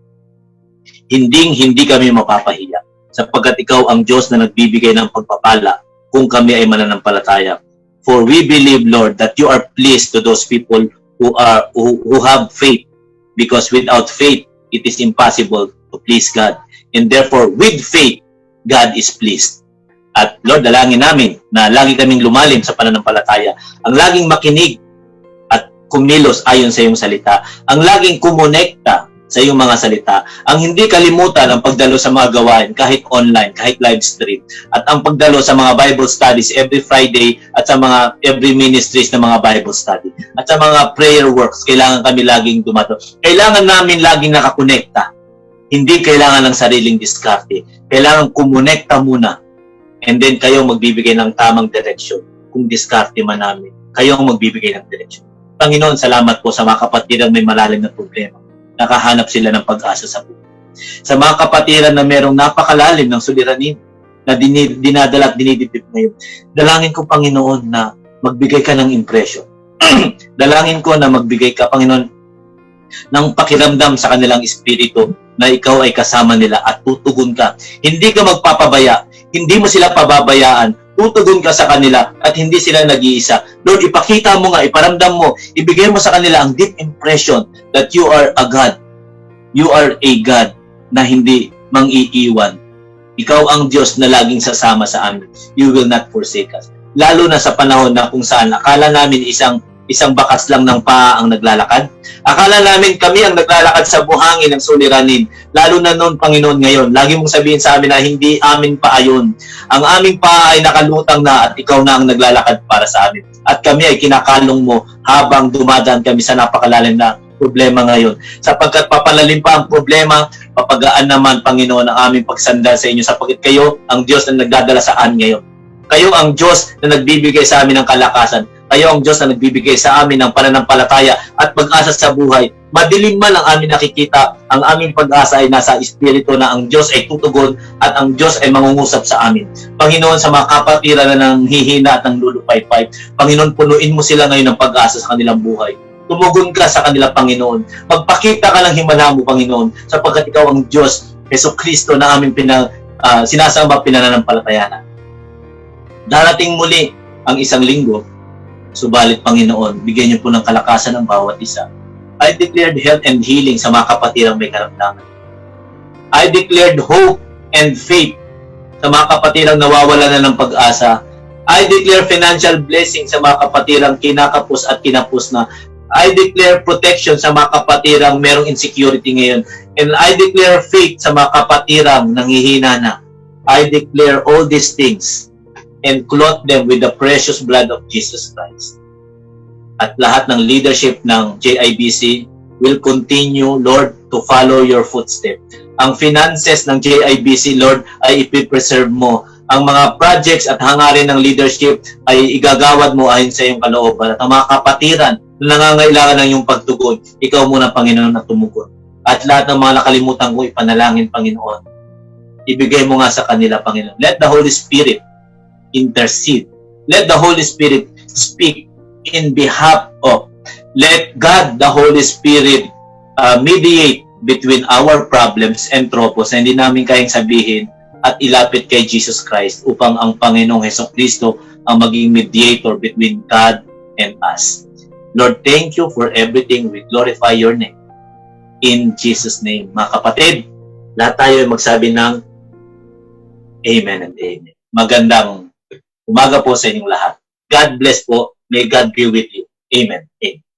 S3: Hindi kami mapapahiya. Sapagkat ikaw ang Diyos na nagbibigay ng pagpapala kung kami ay mananampalataya. For we believe, Lord, that you are pleased to those people who have faith, because without faith it is impossible to please God, and therefore with faith God is pleased. At Lord, dalangin namin na lagi kaming lumalim sa pananampalataya, ang laging makinig at kumilos ayon sa iyong salita, ang laging kumonekta sa iyong mga salita, ang hindi kalimutan ang pagdalo sa mga gawain kahit online, kahit live stream, at ang pagdalo sa mga Bible studies every Friday at sa mga every ministries na mga Bible study at sa mga prayer works. Kailangan kami laging dumato. Kailangan namin laging nakakonekta. Hindi kailangan ng sariling diskarte. Kailangan kumonekta muna, and then kayo magbibigay ng tamang direksyon. Kung diskarte man namin, kayo ang magbibigay ng direksyon. Panginoon, salamat po sa mga kapatiran may malalim na problema. Nakahanap sila ng pag-asa sa buhay. Sa mga kapatiran na merong napakalalim ng suliranin na dinadala at dinidipip ngayon, dalangin ko, Panginoon, na magbigay ka ng impression. Dalangin ko na magbigay ka, Panginoon, ng pakiramdam sa kanilang espiritu na ikaw ay kasama nila at tutugon ka. Hindi ka magpapabaya, hindi mo sila pababayaan, tutugon ka sa kanila at hindi sila nag-iisa. Lord, ipakita mo nga, iparamdam mo, ibigay mo sa kanila ang deep impression that you are a God. You are a God na hindi mang-iiwan. Ikaw ang Diyos na laging sasama sa amin. You will not forsake us. Lalo na sa panahon na kung saan akala namin isang bakas lang ng paa ang naglalakad. Akala namin kami ang naglalakad sa buhangin ng suliranin. Lalo na noon, Panginoon, ngayon. Lagi mong sabihin sa amin na hindi amin paa yun. Ang aming paa ay nakalutang na at ikaw na ang naglalakad para sa amin. At kami ay kinakalong mo habang dumadaan kami sa napakalalim na problema ngayon. Sapagkat papalalim pa ang problema, papagaan naman, Panginoon, ang aming pagsandal sa inyo. Sapagkat kayo ang Diyos na nagdadala sa amin ngayon. Kayo ang Diyos na nagbibigay sa amin ng kalakasan. Kayo ang Diyos na nagbibigay sa amin ng pananampalataya at pag-asa sa buhay. Madilim man ang aming nakikita, ang aming pag-asa ay nasa espiritu na ang Diyos ay tutugon at ang Diyos ay mangungusap sa amin. Panginoon, sa mga kapatiran na nanghihina at nanglulupaypay, Panginoon, punuin mo sila ngayon ng pag-asa sa kanilang buhay. Tumugon ka sa kanila, Panginoon. Magpakita ka ng himala mo, Panginoon, sapagkat ikaw ang Diyos, Jesucristo, na aming sinasamba pinananampalataya na. Darating muli ang isang linggo, subalit, Panginoon, bigyan niyo po ng kalakasan ng bawat isa. I declared health and healing sa mga kapatirang may karamdaman. I declared hope and faith sa mga kapatirang nawawala na ng pag-asa. I declare financial blessing sa mga kapatirang kinakapos at kinapos na. I declare protection sa mga kapatirang merong insecurity ngayon. And I declare faith sa mga kapatirang nanghihina na. I declare all these things and clothe them with the precious blood of Jesus Christ. At lahat ng leadership ng JIBC will continue, Lord, to follow your footsteps. Ang finances ng JIBC, Lord, ay ipipreserve mo. Ang mga projects at hangarin ng leadership ay igagawad mo ayon sa iyong kalooban. At ang mga kapatiran na nangangailangan ng iyong pagtugon, ikaw muna, Panginoon, na tumugon. At lahat ng mga nakalimutan ko, ipanalangin, Panginoon. Ibigay mo nga sa kanila, Panginoon. Let the Holy Spirit intercede. Let the Holy Spirit speak in behalf of. Let God, the Holy Spirit, mediate between our problems and troubles na hindi namin kayang sabihin at ilapit kay Jesus Christ upang ang Panginoong Hesukristo ang maging mediator between God and us. Lord, thank you for everything. We glorify your name. In Jesus' name. Mga kapatid, lahat tayo ay magsabi ng Amen and Amen. Magandang umaga po sa inyong lahat. God bless po. May God be with you. Amen. Amen.